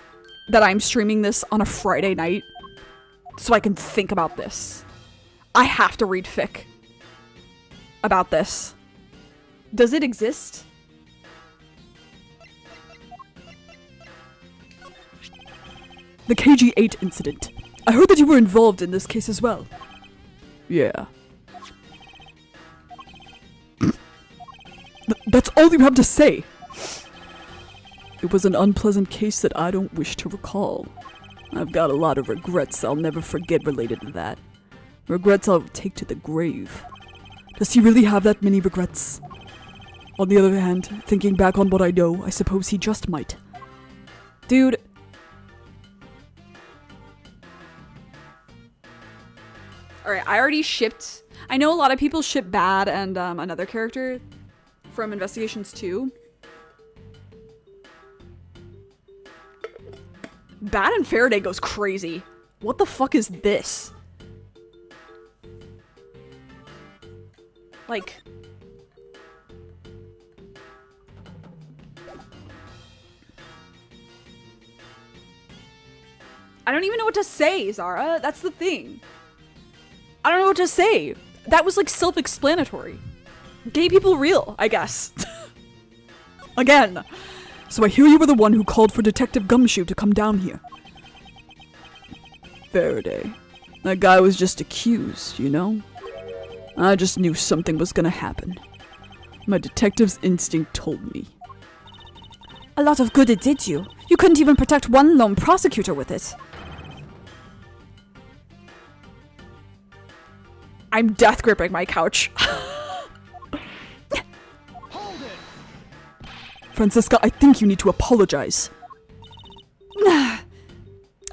Speaker 1: that I'm streaming this on a Friday night so I can think about this. I have to read fic about this. Does it exist?
Speaker 2: The KG8 incident. I heard that you were involved in this case as well. Yeah. That's all you have to say. It was an unpleasant case that I don't wish to recall. I've got a lot of regrets I'll never forget related to that. Regrets I'll take to the grave. Does he really have that many regrets? On the other hand, thinking back on what I know, I suppose he just might.
Speaker 1: Dude. Alright, I already shipped. I know a lot of people ship Bad and another character from Investigations 2. Bad and Faraday goes crazy. What the fuck is this? Like... I don't even know what to say, Zara. That's the thing. I don't know what to say. That was like self-explanatory. Gay people real, I guess.
Speaker 2: Again. So I hear you were the one who called for Detective Gumshoe to come down here. Faraday. That guy was just accused, you know? I just knew something was gonna happen. My detective's instinct told me.
Speaker 3: A lot of good it did you. You couldn't even protect one lone prosecutor with it.
Speaker 1: I'm death gripping my couch.
Speaker 4: Hold it!
Speaker 2: Francisca, I think you need to apologize.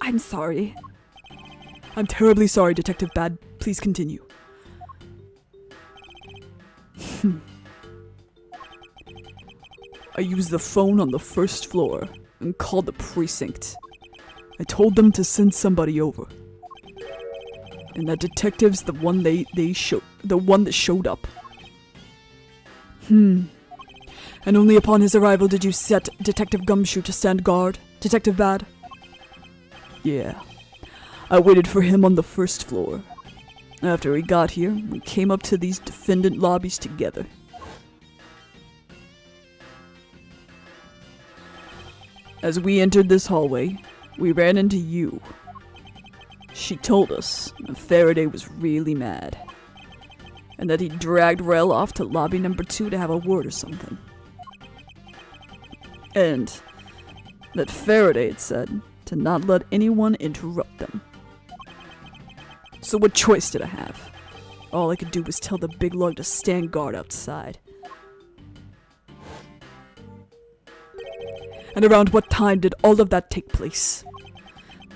Speaker 3: I'm sorry.
Speaker 2: I'm terribly sorry, Detective Bad. Please continue. I used the phone on the first floor and called the precinct. I told them to send somebody over. And that detective's the one that showed up. And only upon his arrival did you set Detective Gumshoe to stand guard, Detective Bad? Yeah. I waited for him on the first floor. After he got here, we came up to these defendant lobbies together. As we entered this hallway, we ran into you. She told us that Faraday was really mad, and that he dragged Rel off to lobby number 2 to have a word or something. And that Faraday had said to not let anyone interrupt them. So what choice did I have? All I could do was tell the big lug to stand guard outside. And around what time did all of that take place?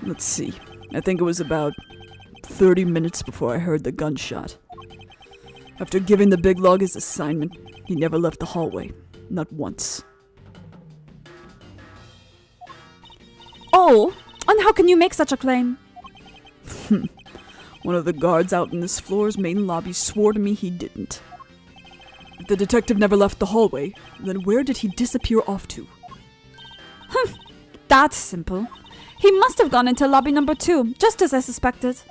Speaker 2: Let's see. I think it was about 30 minutes before I heard the gunshot. After giving the big lug his assignment, he never left the hallway. Not once.
Speaker 3: Oh, and how can you make such a claim?
Speaker 2: One of the guards out in this floor's main lobby swore to me he didn't. If the detective never left the hallway, then where did he disappear off to?
Speaker 3: That's simple. He must have gone into lobby number 2, just as I suspected.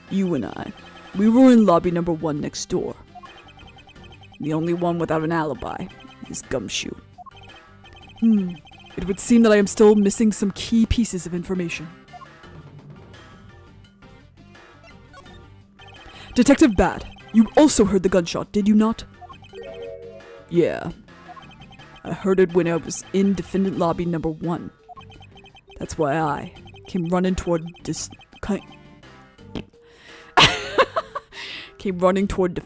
Speaker 2: You and I, we were in lobby number 1 next door. The only one without an alibi is Gumshoe. It would seem that I am still missing some key pieces of information. Detective Bad, you also heard the gunshot, did you not? Yeah. I heard it when I was in defendant lobby number 1. That's why I came running toward came running toward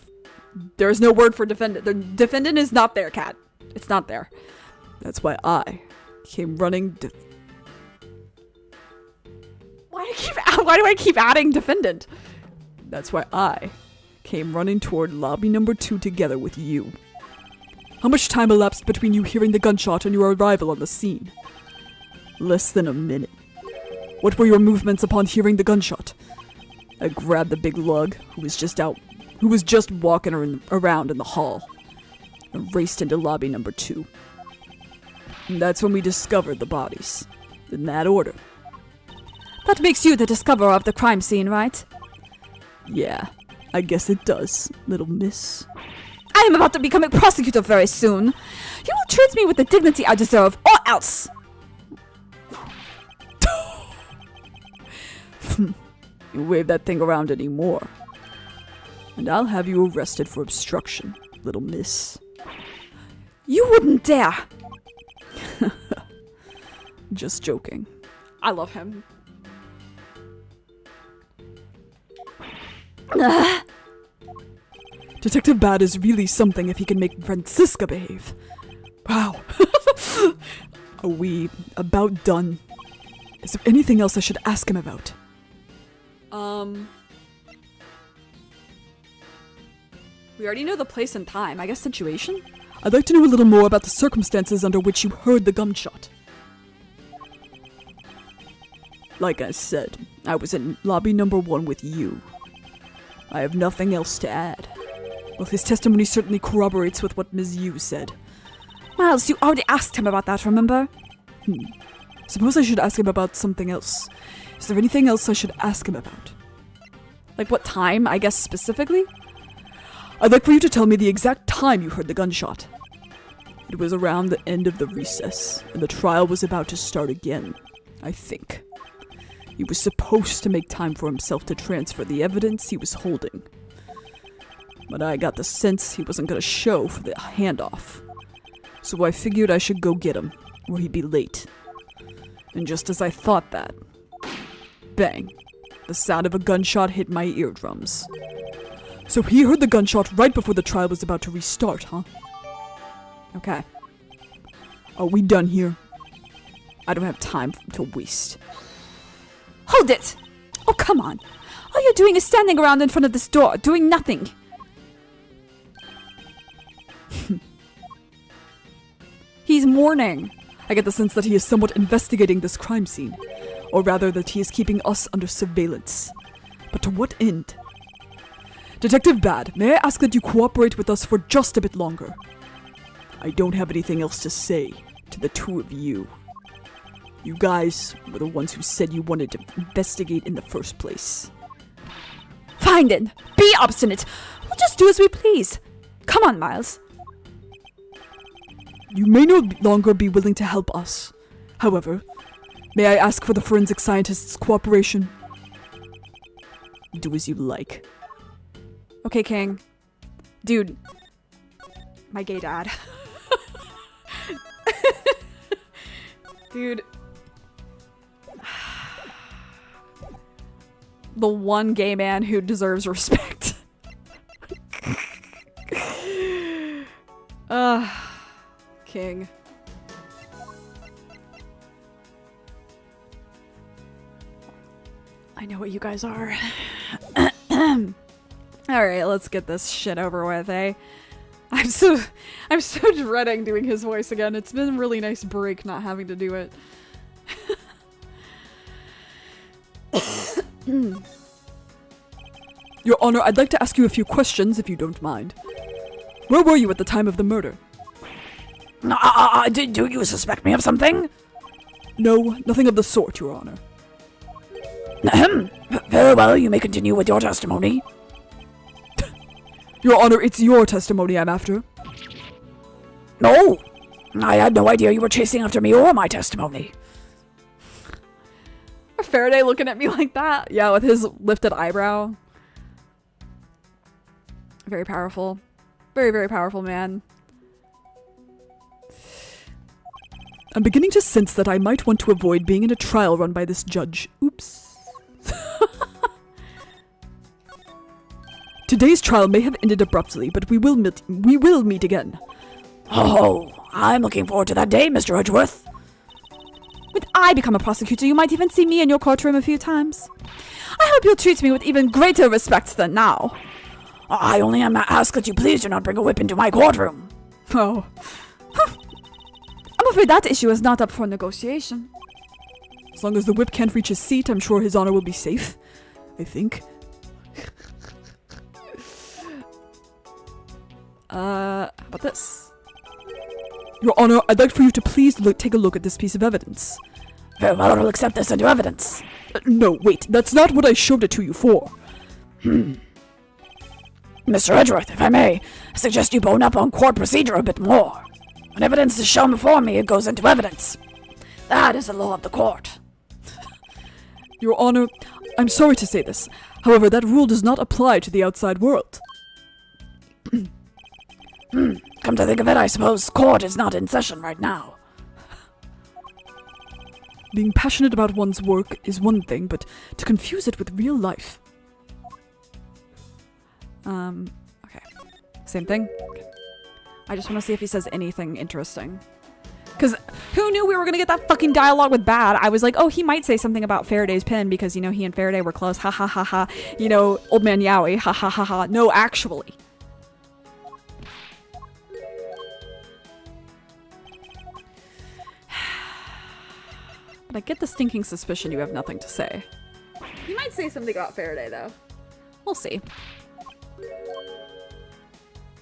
Speaker 1: There's no word for defendant. The defendant is not there, Cat. It's not there.
Speaker 2: That's why I came running.
Speaker 1: Why do I keep adding defendant?
Speaker 2: That's why I came running toward lobby number 2 together with you. How much time elapsed between you hearing the gunshot and your arrival on the scene? Less than a minute. What were your movements upon hearing the gunshot? I grabbed the big lug, who was just walking around in the hall, and raced into lobby number 2. And that's when we discovered the bodies. In that order.
Speaker 3: That makes you the discoverer of the crime scene, right?
Speaker 2: Yeah, I guess it does, little miss.
Speaker 3: I am about to become a prosecutor very soon. You will treat me with the dignity I deserve, or else!
Speaker 2: You wave that thing around anymore, and I'll have you arrested for obstruction, little miss.
Speaker 3: You wouldn't dare!
Speaker 2: Just joking.
Speaker 1: I love him.
Speaker 2: Detective Bad is really something if he can make Francisca behave. Wow. Are we about done? Is there anything else I should ask him about?
Speaker 1: We already know the place and time. I guess situation?
Speaker 2: I'd like to know a little more about the circumstances under which you heard the gunshot. Like I said, I was in lobby number 1 with you. I have nothing else to add. Well, his testimony certainly corroborates with what Ms. Yu said.
Speaker 3: Miles, you already asked him about that, remember?
Speaker 2: Suppose I should ask him about something else. Is there anything else I should ask him about?
Speaker 1: Like what time, I guess, specifically?
Speaker 2: I'd like for you to tell me the exact time you heard the gunshot. It was around the end of the recess, and the trial was about to start again, I think. He was supposed to make time for himself to transfer the evidence he was holding. But I got the sense he wasn't going to show for the handoff. So I figured I should go get him, or he'd be late. And just as I thought that, bang, the sound of a gunshot hit my eardrums. So he heard the gunshot right before the trial was about to restart, huh?
Speaker 1: Okay.
Speaker 2: Are we done here? I don't have time to waste.
Speaker 3: Hold it! Oh, come on. All you're doing is standing around in front of this door, doing nothing.
Speaker 1: He's mourning.
Speaker 2: I get the sense that he is somewhat investigating this crime scene. Or rather, that he is keeping us under surveillance. But to what end? Detective Bad, may I ask that you cooperate with us for just a bit longer? I don't have anything else to say to the two of you. You guys were the ones who said you wanted to investigate in the first place.
Speaker 3: Fine then. Be obstinate. We'll just do as we please. Come on, Miles.
Speaker 2: You may no longer be willing to help us. However, may I ask for the forensic scientist's cooperation? Do as you like.
Speaker 1: Okay, King. Dude. My gay dad. Dude. The one gay man who deserves respect. King. I know what you guys are. Alright, let's get this shit over with, eh? I'm so dreading doing his voice again. It's been a really nice break not having to do it.
Speaker 2: Your Honor, I'd like to ask you a few questions, if you don't mind. Where were you at the time of the murder?
Speaker 5: Do you suspect me of something?
Speaker 2: No, nothing of the sort, Your Honor.
Speaker 5: Very well, you may continue with your testimony.
Speaker 2: Your Honor, it's your testimony I'm after.
Speaker 5: No, I had no idea you were chasing after me or my testimony.
Speaker 1: Faraday looking at me like that. Yeah, with his lifted eyebrow. Very powerful. Very, very powerful man.
Speaker 2: I'm beginning to sense that I might want to avoid being in a trial run by this judge. Oops. Today's trial may have ended abruptly, but we will meet again.
Speaker 5: Oh, I'm looking forward to that day, Mr. Edgeworth.
Speaker 3: When I become a prosecutor, you might even see me in your courtroom a few times. I hope you'll treat me with even greater respect than now.
Speaker 5: I only ask that you please do not bring a whip into my courtroom.
Speaker 3: Oh. I'm afraid that issue is not up for negotiation.
Speaker 2: As long as the whip can't reach his seat, I'm sure his honor will be safe. I think.
Speaker 1: How about this?
Speaker 2: Your Honor, I'd like for you to please take a look at this piece of evidence.
Speaker 5: Very well, I'll accept this into evidence.
Speaker 2: No, wait, that's not what I showed it to you for.
Speaker 5: Mr. Edgeworth, if I may, I suggest you bone up on court procedure a bit more. When evidence is shown before me, it goes into evidence. That is the law of the court.
Speaker 2: Your Honor, I'm sorry to say this. However, that rule does not apply to the outside world.
Speaker 5: Come to think of it, I suppose court is not in session right now.
Speaker 2: Being passionate about one's work is one thing, but to confuse it with real life.
Speaker 1: Okay. Same thing. Okay. I just want to see if he says anything interesting. Because who knew we were going to get that fucking dialogue with Bad? I was like, oh, he might say something about Faraday's pen because, you know, he and Faraday were close. Ha ha ha ha. You know, old man Yowie. Ha ha ha ha. No, actually. But I get the stinking suspicion you have nothing to say. He might say something about Faraday, though. We'll see.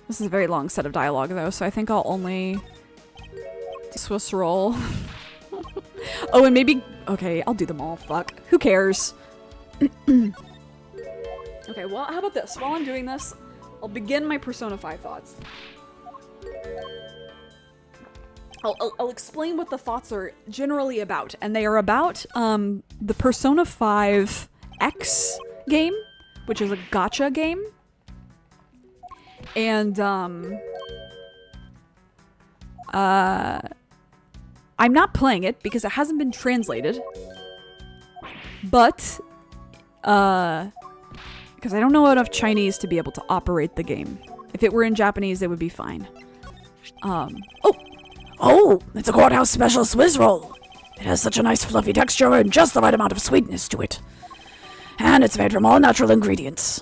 Speaker 1: This is a very long set of dialogue, though, so I think I'll only Swiss roll. Oh, and maybe... Okay, I'll do them all. Fuck. Who cares? Okay, well, how about this? While I'm doing this, I'll begin my Persona 5 thoughts. I'll explain what the thoughts are generally about, and they are about the Persona 5 X game, which is a gacha game. And I'm not playing it because it hasn't been translated. But because I don't know enough Chinese to be able to operate the game. If it were in Japanese, it would be fine.
Speaker 5: Oh, it's a courthouse special Swiss roll. It has such a nice fluffy texture and just the right amount of sweetness to it. And it's made from all natural ingredients.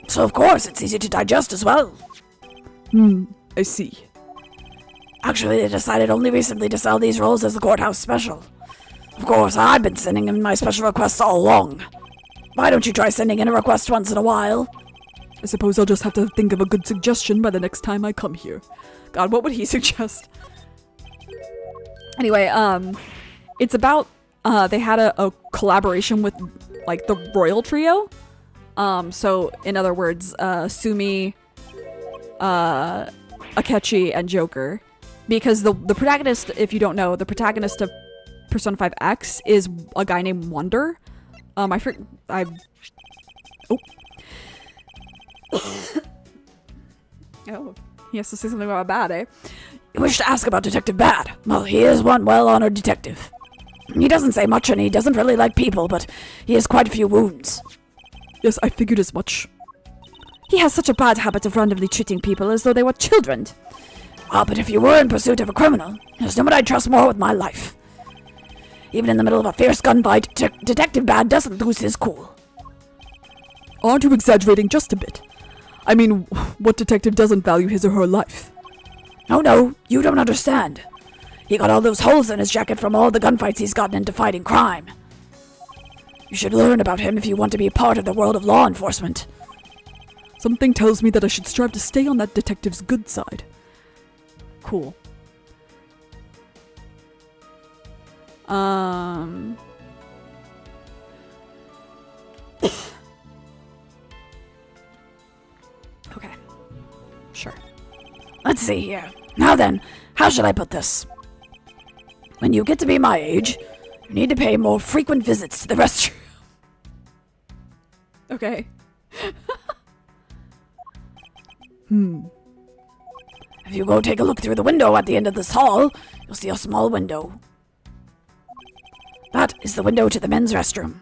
Speaker 5: So of course, it's easy to digest as well.
Speaker 2: I see.
Speaker 5: Actually, they decided only recently to sell these rolls as the courthouse special. Of course, I've been sending in my special requests all along. Why don't you try sending in a request once in a while?
Speaker 2: I suppose I'll just have to think of a good suggestion by the next time I come here.
Speaker 1: God, what would he suggest? Anyway, it's about, they had a collaboration with, like, the Royal Trio. So, in other words, Sumi, Akechi, and Joker. Because the protagonist, if you don't know, the protagonist of Persona 5 X is a guy named Wonder. Oh. Oh, he has to say something about Bad, eh?
Speaker 5: You wish to ask about Detective Bad? Well, he is one well-honored detective. He doesn't say much and he doesn't really like people, but he has quite a few wounds.
Speaker 2: Yes, I figured as much.
Speaker 3: He has such a bad habit of randomly treating people as though they were children.
Speaker 5: But if you were in pursuit of a criminal, there's no one I'd trust more with my life. Even in the middle of a fierce gunfight, Detective Bad doesn't lose his cool.
Speaker 2: Aren't you exaggerating just a bit? I mean, what detective doesn't value his or her life?
Speaker 5: No, you don't understand. He got all those holes in his jacket from all the gunfights he's gotten into fighting crime. You should learn about him if you want to be part of the world of law enforcement.
Speaker 2: Something tells me that I should strive to stay on that detective's good side.
Speaker 1: Cool. Okay. Sure.
Speaker 5: Let's see here. Now then, how should I put this? When you get to be my age, you need to pay more frequent visits to the restroom.
Speaker 1: Okay.
Speaker 5: If you go take a look through the window at the end of this hall, you'll see a small window. That is the window to the men's restroom.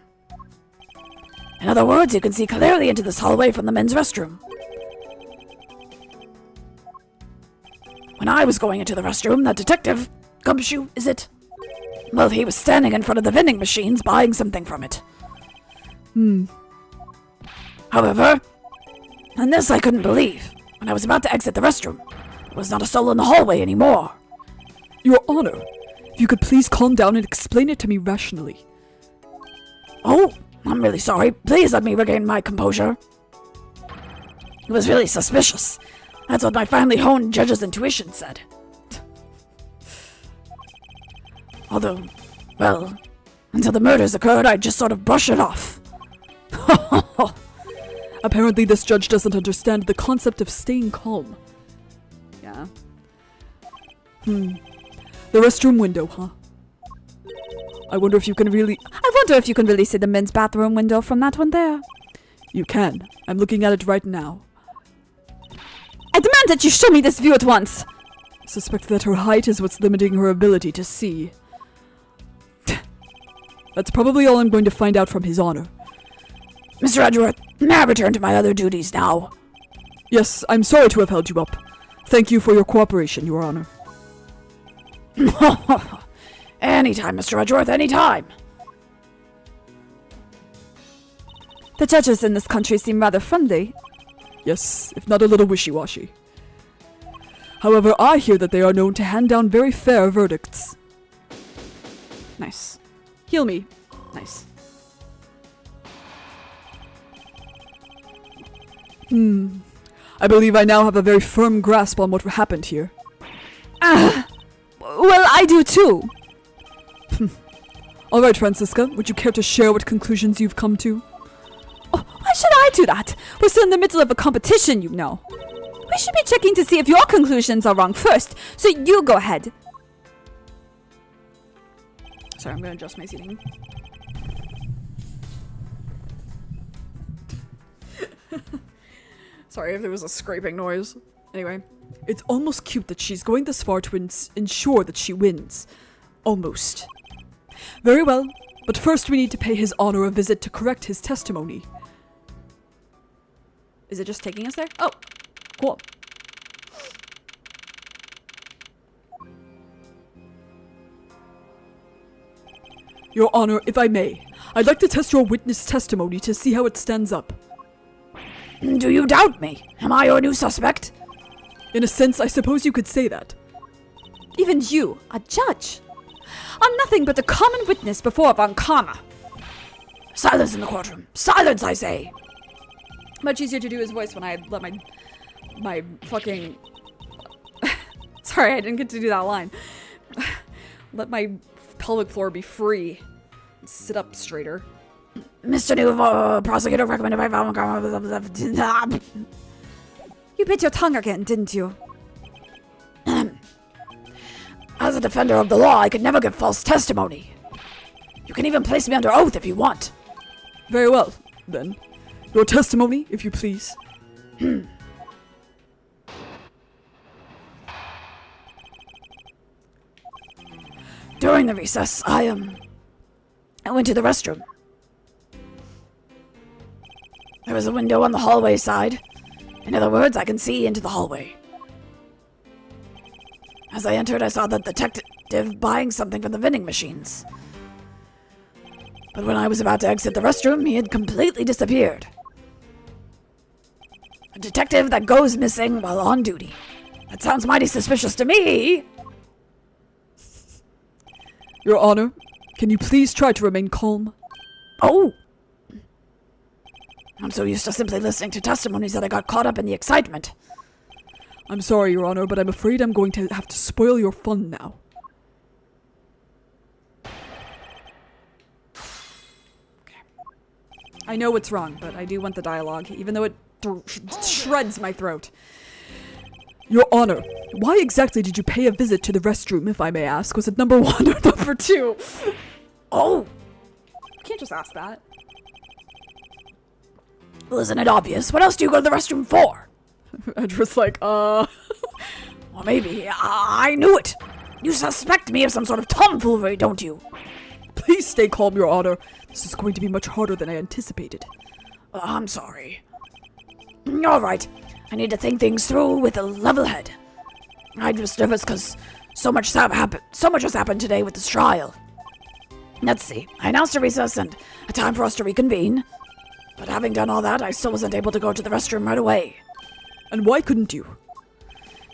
Speaker 5: In other words, you can see clearly into this hallway from the men's restroom. When I was going into the restroom, that detective, Gumshoe, is it? Well, he was standing in front of the vending machines buying something from it. However, and this I couldn't believe, when I was about to exit the restroom, there was not a soul in the hallway anymore.
Speaker 2: Your Honor, if you could please calm down and explain it to me rationally.
Speaker 5: Oh, I'm really sorry. Please let me regain my composure. It was really suspicious. That's what my finely honed judge's intuition said. Although, well, until the murders occurred, I'd just sort of brush it off.
Speaker 2: Apparently this judge doesn't understand the concept of staying calm.
Speaker 1: Yeah.
Speaker 2: The restroom window, huh? I wonder if you can really
Speaker 3: see the men's bathroom window from that one there.
Speaker 2: You can. I'm looking at it right now.
Speaker 3: I demand that you show me this view at once.
Speaker 2: I suspect that her height is what's limiting her ability to see. That's probably all I'm going to find out from His Honor.
Speaker 5: Mr. Edgeworth, may I return to my other duties now?
Speaker 2: Yes, I'm sorry to have held you up. Thank you for your cooperation, Your Honor.
Speaker 5: Anytime, Mr. Edgeworth, anytime.
Speaker 3: The judges in this country seem rather friendly.
Speaker 2: Yes, if not a little wishy-washy. However, I hear that they are known to hand down very fair verdicts.
Speaker 1: Nice. Heal me. Nice.
Speaker 2: I believe I now have a very firm grasp on what happened here.
Speaker 3: Well, I do too.
Speaker 2: All right, Francisca, would you care to share what conclusions you've come to?
Speaker 3: Oh, why should I do that? We're still in the middle of a competition, you know. We should be checking to see if your conclusions are wrong first, so you go ahead.
Speaker 1: Sorry, I'm going to adjust my seating. Sorry if there was a scraping noise. Anyway.
Speaker 2: It's almost cute that she's going this far to ensure that she wins. Almost. Very well, but first we need to pay His Honor a visit to correct his testimony.
Speaker 1: Is it just taking us there? Oh, cool.
Speaker 2: Your Honor, if I may, I'd like to test your witness testimony to see how it stands up.
Speaker 5: Do you doubt me? Am I your new suspect?
Speaker 2: In a sense, I suppose you could say that.
Speaker 3: Even you, a judge, are nothing but a common witness before Von Karma.
Speaker 5: Silence in the courtroom. Silence, I say.
Speaker 1: Much easier to do his voice when I let my fucking... Sorry, I didn't get to do that line. Let my pelvic floor be free. Sit up straighter.
Speaker 5: Mr. New Prosecutor recommended by Von Karma.
Speaker 3: You bit your tongue again, didn't you?
Speaker 5: As a defender of the law, I could never give false testimony. You can even place me under oath if you want.
Speaker 2: Very well, then. Your testimony, if you please.
Speaker 5: During the recess, I went to the restroom. There was a window on the hallway side. In other words, I can see into the hallway. As I entered, I saw the detective buying something from the vending machines. But when I was about to exit the restroom, he had completely disappeared. A detective that goes missing while on duty. That sounds mighty suspicious to me.
Speaker 2: Your Honor, can you please try to remain calm?
Speaker 5: Oh! I'm so used to simply listening to testimonies that I got caught up in the excitement.
Speaker 2: I'm sorry, Your Honor, but I'm afraid I'm going to have to spoil your fun now.
Speaker 1: I know what's wrong, but I do want the dialogue, even though it shreds my throat.
Speaker 2: Your Honor, why exactly did you pay a visit to the restroom, if I may ask? Was it number 1 or number 2?
Speaker 5: Oh!
Speaker 1: You can't just ask that.
Speaker 5: Well, isn't it obvious? What else do you go to the restroom for?
Speaker 2: Edgeworth's like,
Speaker 5: Or maybe I knew it. You suspect me of some sort of tomfoolery, don't you?
Speaker 2: Please stay calm, Your Honor. This is going to be much harder than I anticipated.
Speaker 5: I'm sorry. All right. I need to think things through with a level head. I'm just nervous because so much has happened today with this trial. Let's see. I announced a recess and a time for us to reconvene. But having done all that, I still wasn't able to go to the restroom right away.
Speaker 2: And why couldn't you?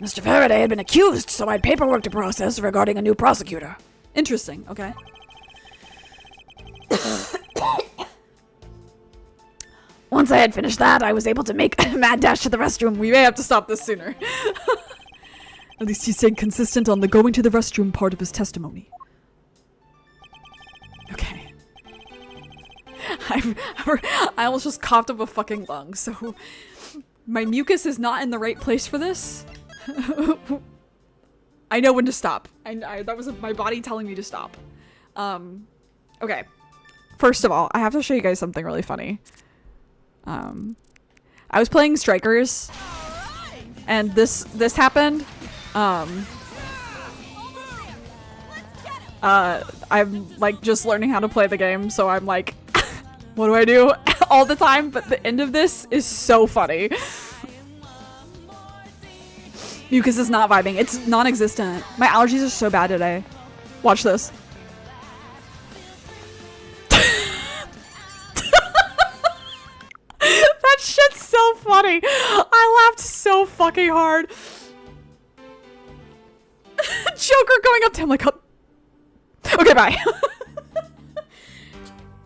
Speaker 5: Mr. Faraday had been accused, so I had paperwork to process regarding a new prosecutor.
Speaker 1: Interesting. Okay.
Speaker 5: Once I had finished that, I was able to make a mad dash to the restroom.
Speaker 1: We may have to stop this sooner.
Speaker 2: At least he stayed consistent on the going to the restroom part of his testimony.
Speaker 1: Okay. I almost just coughed up a fucking lung, so my mucus is not in the right place for this. I know when to stop. That was my body telling me to stop. Okay. First of all, I have to show you guys something really funny. I was playing Strikers, and this happened. I'm like just learning how to play the game, so I'm like, what do I do all the time? But the end of this is so funny. Mucus is not vibing. It's non-existent. My allergies are so bad today. Watch this. That shit's so funny. I laughed so fucking hard. Joker going up to him like, oh. Okay, bye.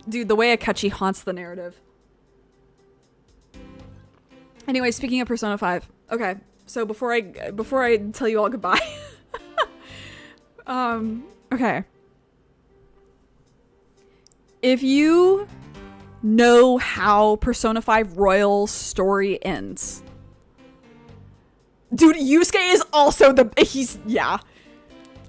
Speaker 1: Dude, the way Akechi haunts the narrative. Anyway, speaking of Persona 5. Okay, so before I tell you all goodbye. Okay. If you know how Persona 5 Royal story ends. Dude, Yusuke is also yeah.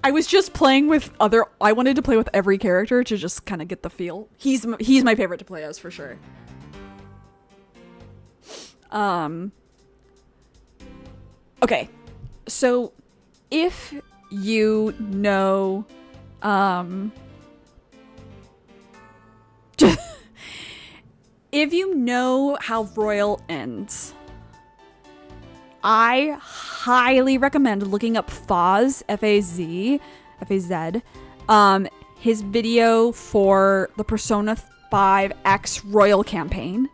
Speaker 1: I was just playing with I wanted to play with every character to just kind of get the feel. He's my favorite to play as for sure. Okay. So if you know if you know how Royal ends, I highly recommend looking up Faz, F-A-Z, his video for the Persona 5 X Royal campaign,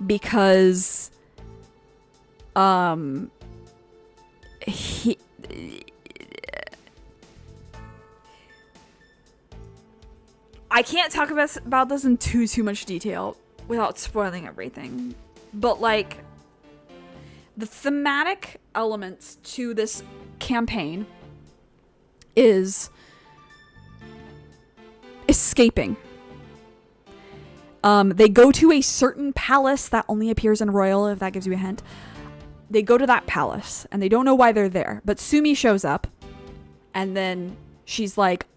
Speaker 1: because I can't talk about this in too much detail without spoiling everything, but like the thematic elements to this campaign is escaping. They go to a certain palace that only appears in Royal, if that gives you a hint. They go to that palace and they don't know why they're there, but Sumi shows up and then she's like,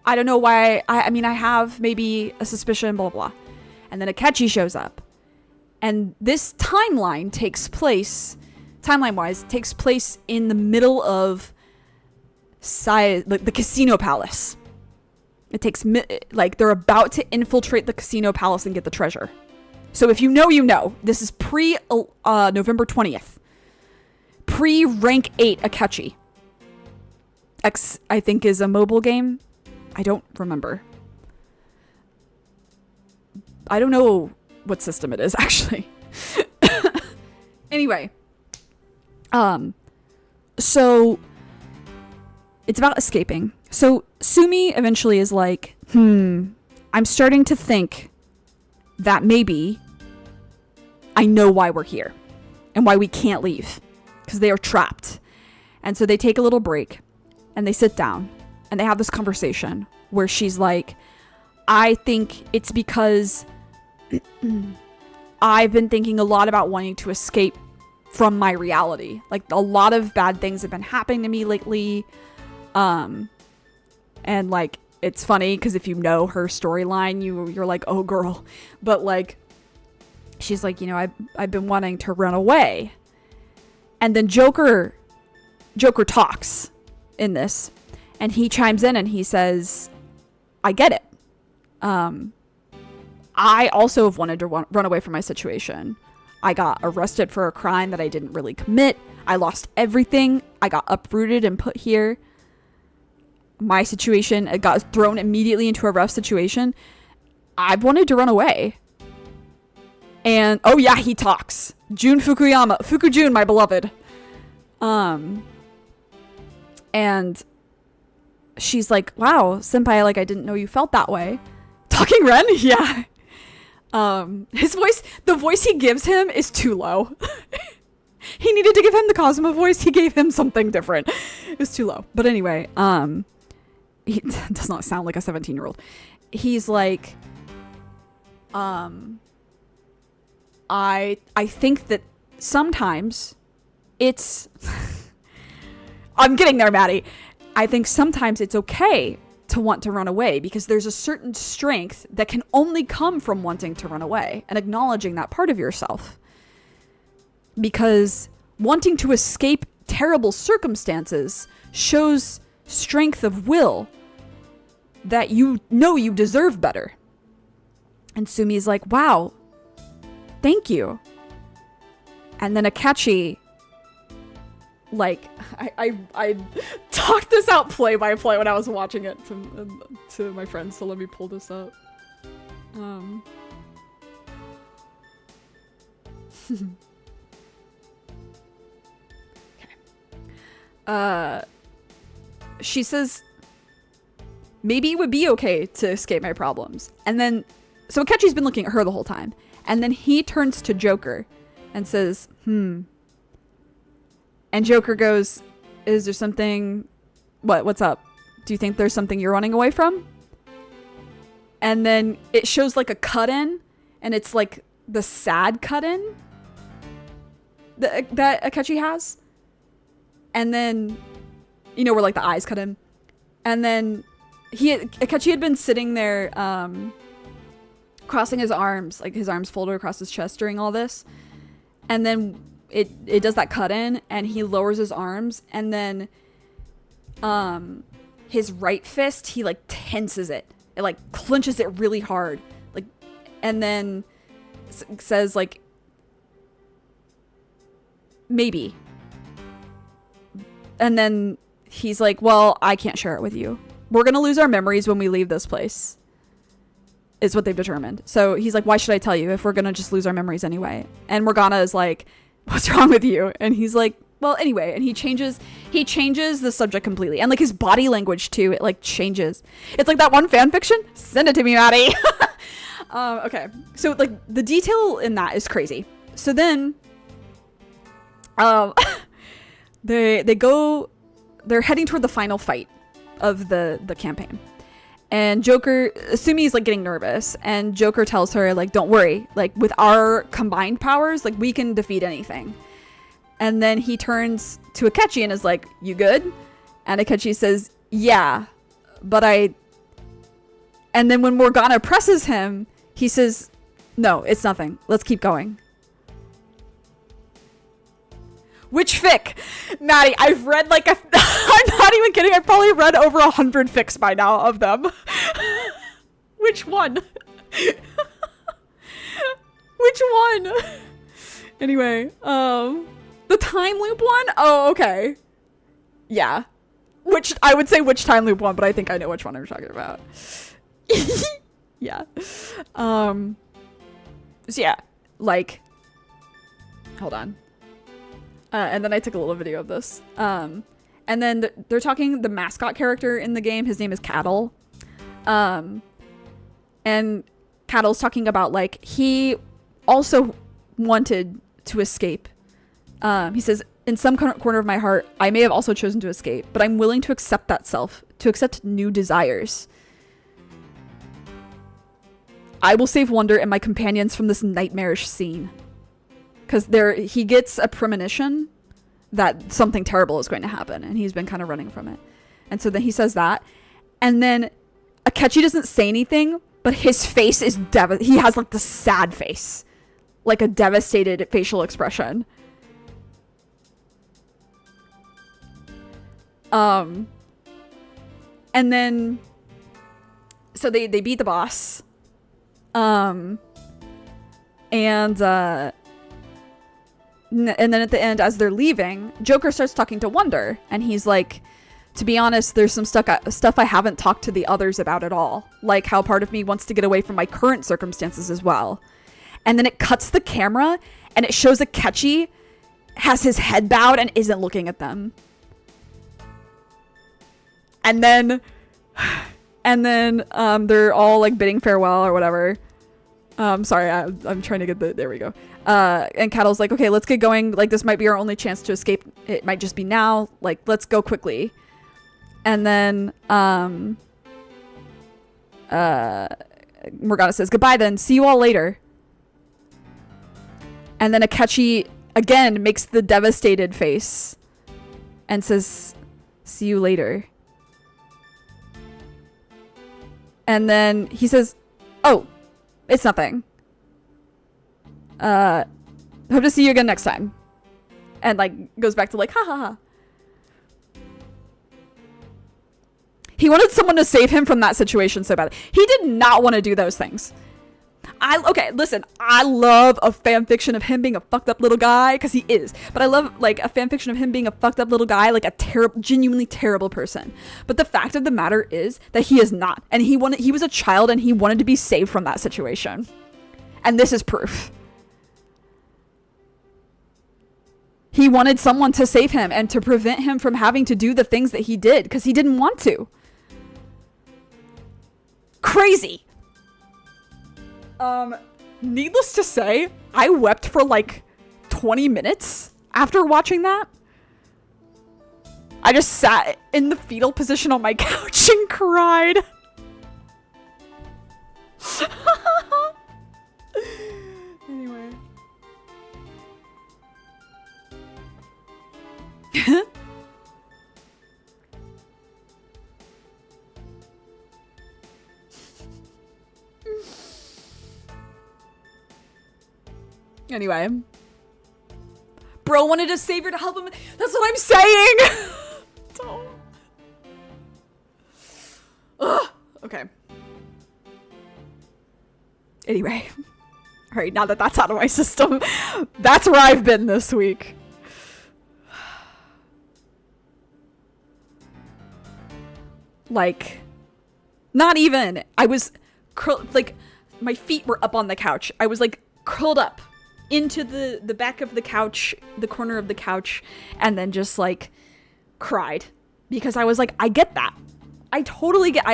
Speaker 1: I don't know why. I mean, I have maybe a suspicion, blah, blah, blah. And then Akechi shows up. And this timeline takes place, timeline-wise, takes place in the middle of the casino palace. It takes, like, they're about to infiltrate the casino palace and get the treasure. So if you know, you know. This is November 20th. Pre-rank 8 Akechi. X, I think, is a mobile game. I don't remember. I don't know what system it is, actually. Anyway. So it's about escaping. So Sumi eventually is like, I'm starting to think that maybe I know why we're here and why we can't leave, because they are trapped. And so they take a little break and they sit down and they have this conversation where she's like, I think it's because I've been thinking a lot about wanting to escape from my reality. Like, a lot of bad things have been happening to me lately. And like, it's funny because if you know her storyline, you're like, oh girl. But like, she's like, you know, I've been wanting to run away. And then Joker Joker talks in this, and he chimes in and he says, I get it. I also have wanted to run away from my situation. I got arrested for a crime that I didn't really commit. I lost everything. I got uprooted and put here. My situation, it got thrown immediately into a rough situation. I wanted to run away. And, oh yeah, he talks. Jun Fukuyama. Fukujun, my beloved. And she's like, wow, senpai, like, I didn't know you felt that way. Talking Ren? Yeah. His voice, the voice he gives him is too low. He needed to give him the Cosmo voice. He gave him something different. It was too low. But anyway, he does not sound like a 17-year-old. He's like, I think that sometimes it's, I'm getting there, Maddie. I think sometimes it's okay to want to run away because there's a certain strength that can only come from wanting to run away and acknowledging that part of yourself. Because wanting to escape terrible circumstances shows strength of will that you know you deserve better. And Sumi's like, wow, thank you. And then Akechi, like, I talked this out play by play when I was watching it to my friends, so let me pull this up. She says, maybe it would be okay to escape my problems. And then, so Akechi's been looking at her the whole time. And then he turns to Joker and says, And Joker goes, is there something, what's up? Do you think there's something you're running away from? And then it shows like a cut in, and it's like the sad cut in that Akechi has. And then, you know, where like the eyes cut in. And then Akechi had been sitting there, crossing his arms, like his arms folded across his chest during all this. And then it does that cut in, and he lowers his arms, and then his right fist, he like tenses it. It like clenches it really hard. Like, and then says like, maybe. And then he's like, well, I can't share it with you. We're going to lose our memories when we leave this place. Is what they've determined. So he's like, why should I tell you if we're going to just lose our memories anyway? And Morgana is like, what's wrong with you? And he's like, well, anyway. And he changes the subject completely. And like his body language too, it like changes. It's like that one fan fiction. Send it to me, Maddie. Okay. So like the detail in that is crazy. So then, they're heading toward the final fight of the campaign. And Joker, Sumi's like getting nervous, and Joker tells her like, don't worry, like with our combined powers, like we can defeat anything. And then he turns to Akechi and is like, you good? And Akechi says, yeah, but and then when Morgana presses him, he says, no, it's nothing. Let's keep going. Which fic? Maddie, I've read like I'm not even kidding, I've probably read over 100 fics by now of them. Which one? Which one? Anyway, the time loop one? Oh, okay. Yeah. Which, I would say which time loop one, but I think I know which one I'm talking about. Yeah. So yeah, like, hold on. And then I took a little video of this. And then they're talking, the mascot character in the game, his name is Cattle. And Cattle's talking about, like, he also wanted to escape. He says, in some corner of my heart, I may have also chosen to escape, but I'm willing to accept that self, to accept new desires. I will save Wonder and my companions from this nightmarish scene. Because he gets a premonition that something terrible is going to happen, and he's been kind of running from it. And so then he says that, and then Akechi doesn't say anything, but his face is he has like the sad face, like a devastated facial expression. And then, so they beat the boss. And then at the end, as they're leaving, Joker starts talking to Wonder, and he's like, to be honest, there's some stuff I haven't talked to the others about at all. Like how part of me wants to get away from my current circumstances as well. And then it cuts the camera, and it shows Akechi has his head bowed and isn't looking at them. And then they're all like bidding farewell or whatever. Sorry, I'm trying to get there we go. And Kettle's like, okay, let's get going. Like, this might be our only chance to escape. It might just be now. Like, let's go quickly. And then, Morgana says, goodbye then. See you all later. And then Akechi, again, makes the devastated face and says, see you later. And then he says, oh, it's nothing. Hope to see you again next time. And like goes back to like, ha ha ha. He wanted someone to save him from that situation so badly. He did not want to do those things. Okay, listen, I love a fan fiction of him being a fucked up little guy, because he is. But I love like a fan fiction of him being a fucked up little guy, like a genuinely terrible person. But the fact of the matter is that he is not. And he was a child and he wanted to be saved from that situation. And this is proof. He wanted someone to save him and to prevent him from having to do the things that he did, because he didn't want to. Crazy. Needless to say, I wept for like 20 minutes after watching that. I just sat in the fetal position on my couch and cried. Anyway. Anyway. Bro wanted a savior to help him. That's what I'm saying. Don't. Ugh. Okay. Anyway. Alright, now that that's out of my system, that's where I've been this week. Like, not even. I was, like, my feet were up on the couch. I was, like, curled up into the back of the couch, the corner of the couch, and then just, like, cried. Because I was like, I get that. I totally get,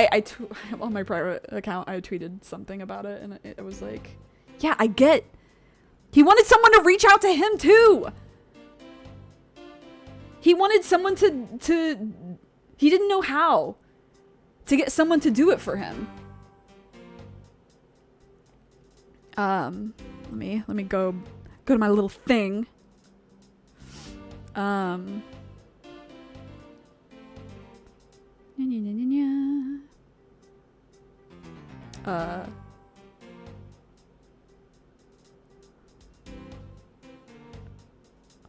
Speaker 1: on my private account, I tweeted something about it, and it was like, yeah, I get. He wanted someone to reach out to him, too. He wanted someone to he didn't know how to get someone to do it for him. Let me go to my little thing.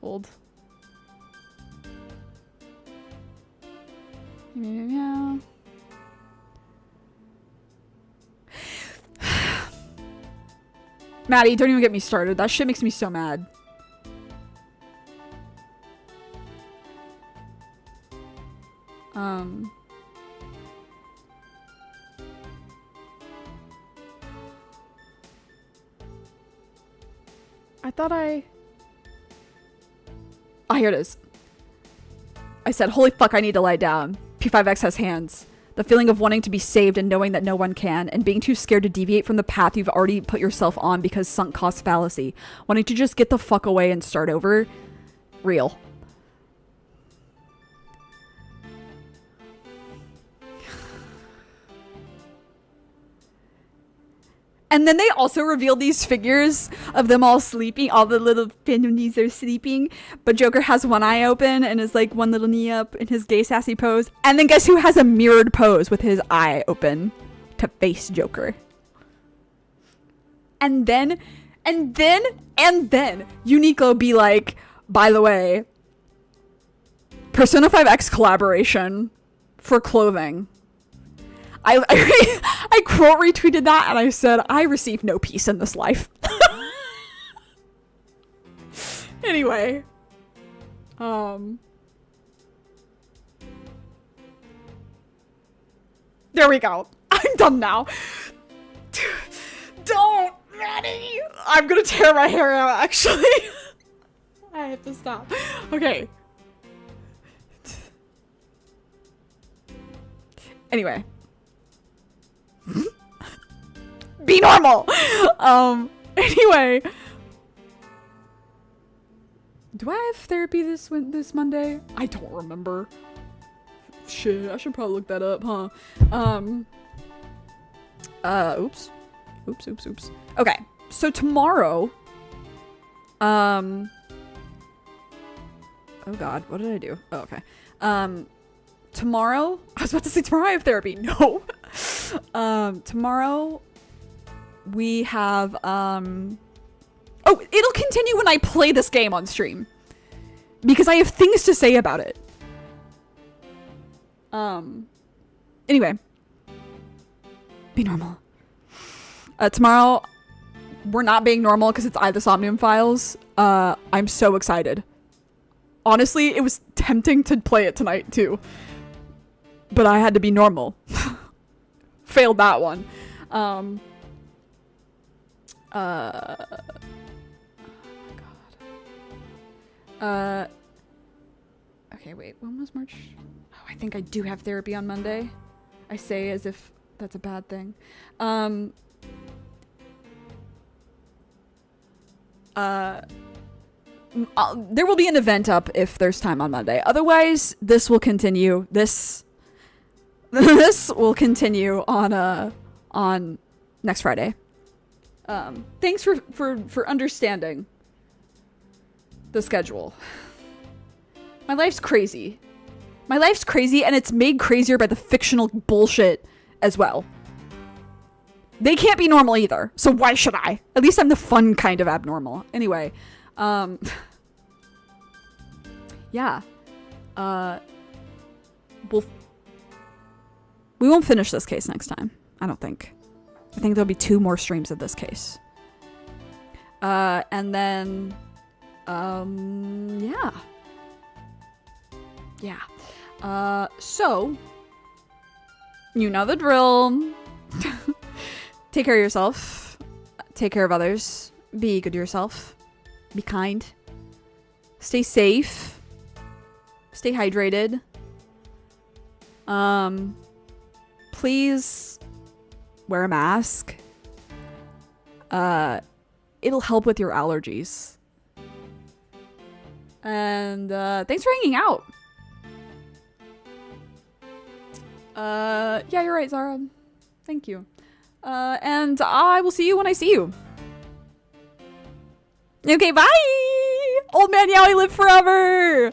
Speaker 1: Hold. Yeah. Maddie, don't even get me started. That shit makes me so mad. I thought oh, here it is. I said, holy fuck, I need to lie down. P5X has hands. The feeling of wanting to be saved and knowing that no one can, and being too scared to deviate from the path you've already put yourself on because sunk cost fallacy. Wanting to just get the fuck away and start over. Real. And then they also reveal these figures of them all sleeping. All the little phantom knees are sleeping. But Joker has one eye open and is like one little knee up in his gay sassy pose. And then guess who has a mirrored pose with his eye open to face Joker? And then Uniqlo be like, by the way, Persona 5X collaboration for clothing. I I quote retweeted that and I said, I receive no peace in this life. Anyway. There we go. I'm done now. Don't, Maddie. I'm gonna tear my hair out, actually. I have to stop. Okay. Anyway. Be normal. Anyway. Do I have therapy this Monday? I don't remember. Shit, I should probably look that up, huh? Oops. Okay, so tomorrow, oh god, what did I do? Oh, okay. Tomorrow, I was about to say tomorrow I have therapy. No. Tomorrow we have, oh, it'll continue when I play this game on stream. Because I have things to say about it. Anyway. Be normal. Tomorrow, we're not being normal because it's I, the Somnium Files. I'm so excited. Honestly, it was tempting to play it tonight too. But I had to be normal. Failed that one. Oh my god. Okay, wait. When was March? Oh, I think I do have therapy on Monday. I say as if that's a bad thing. There will be an event up if there's time on Monday. Otherwise, this will continue. This will continue on next Friday. Thanks for understanding the schedule. My life's crazy. My life's crazy, and it's made crazier by the fictional bullshit as well. They can't be normal either, so why should I? At least I'm the fun kind of abnormal. Anyway, yeah. We won't finish this case next time. I don't think. I think there'll be 2 more streams of this case. And then, yeah. Yeah. So, you know the drill. Take care of yourself. Take care of others. Be good to yourself. Be kind. Stay safe. Stay hydrated. Please wear a mask. It'll help with your allergies. And thanks for hanging out. Yeah, you're right, Zara. Thank you. And I will see you when I see you. Okay, bye! Old man Yowie live forever!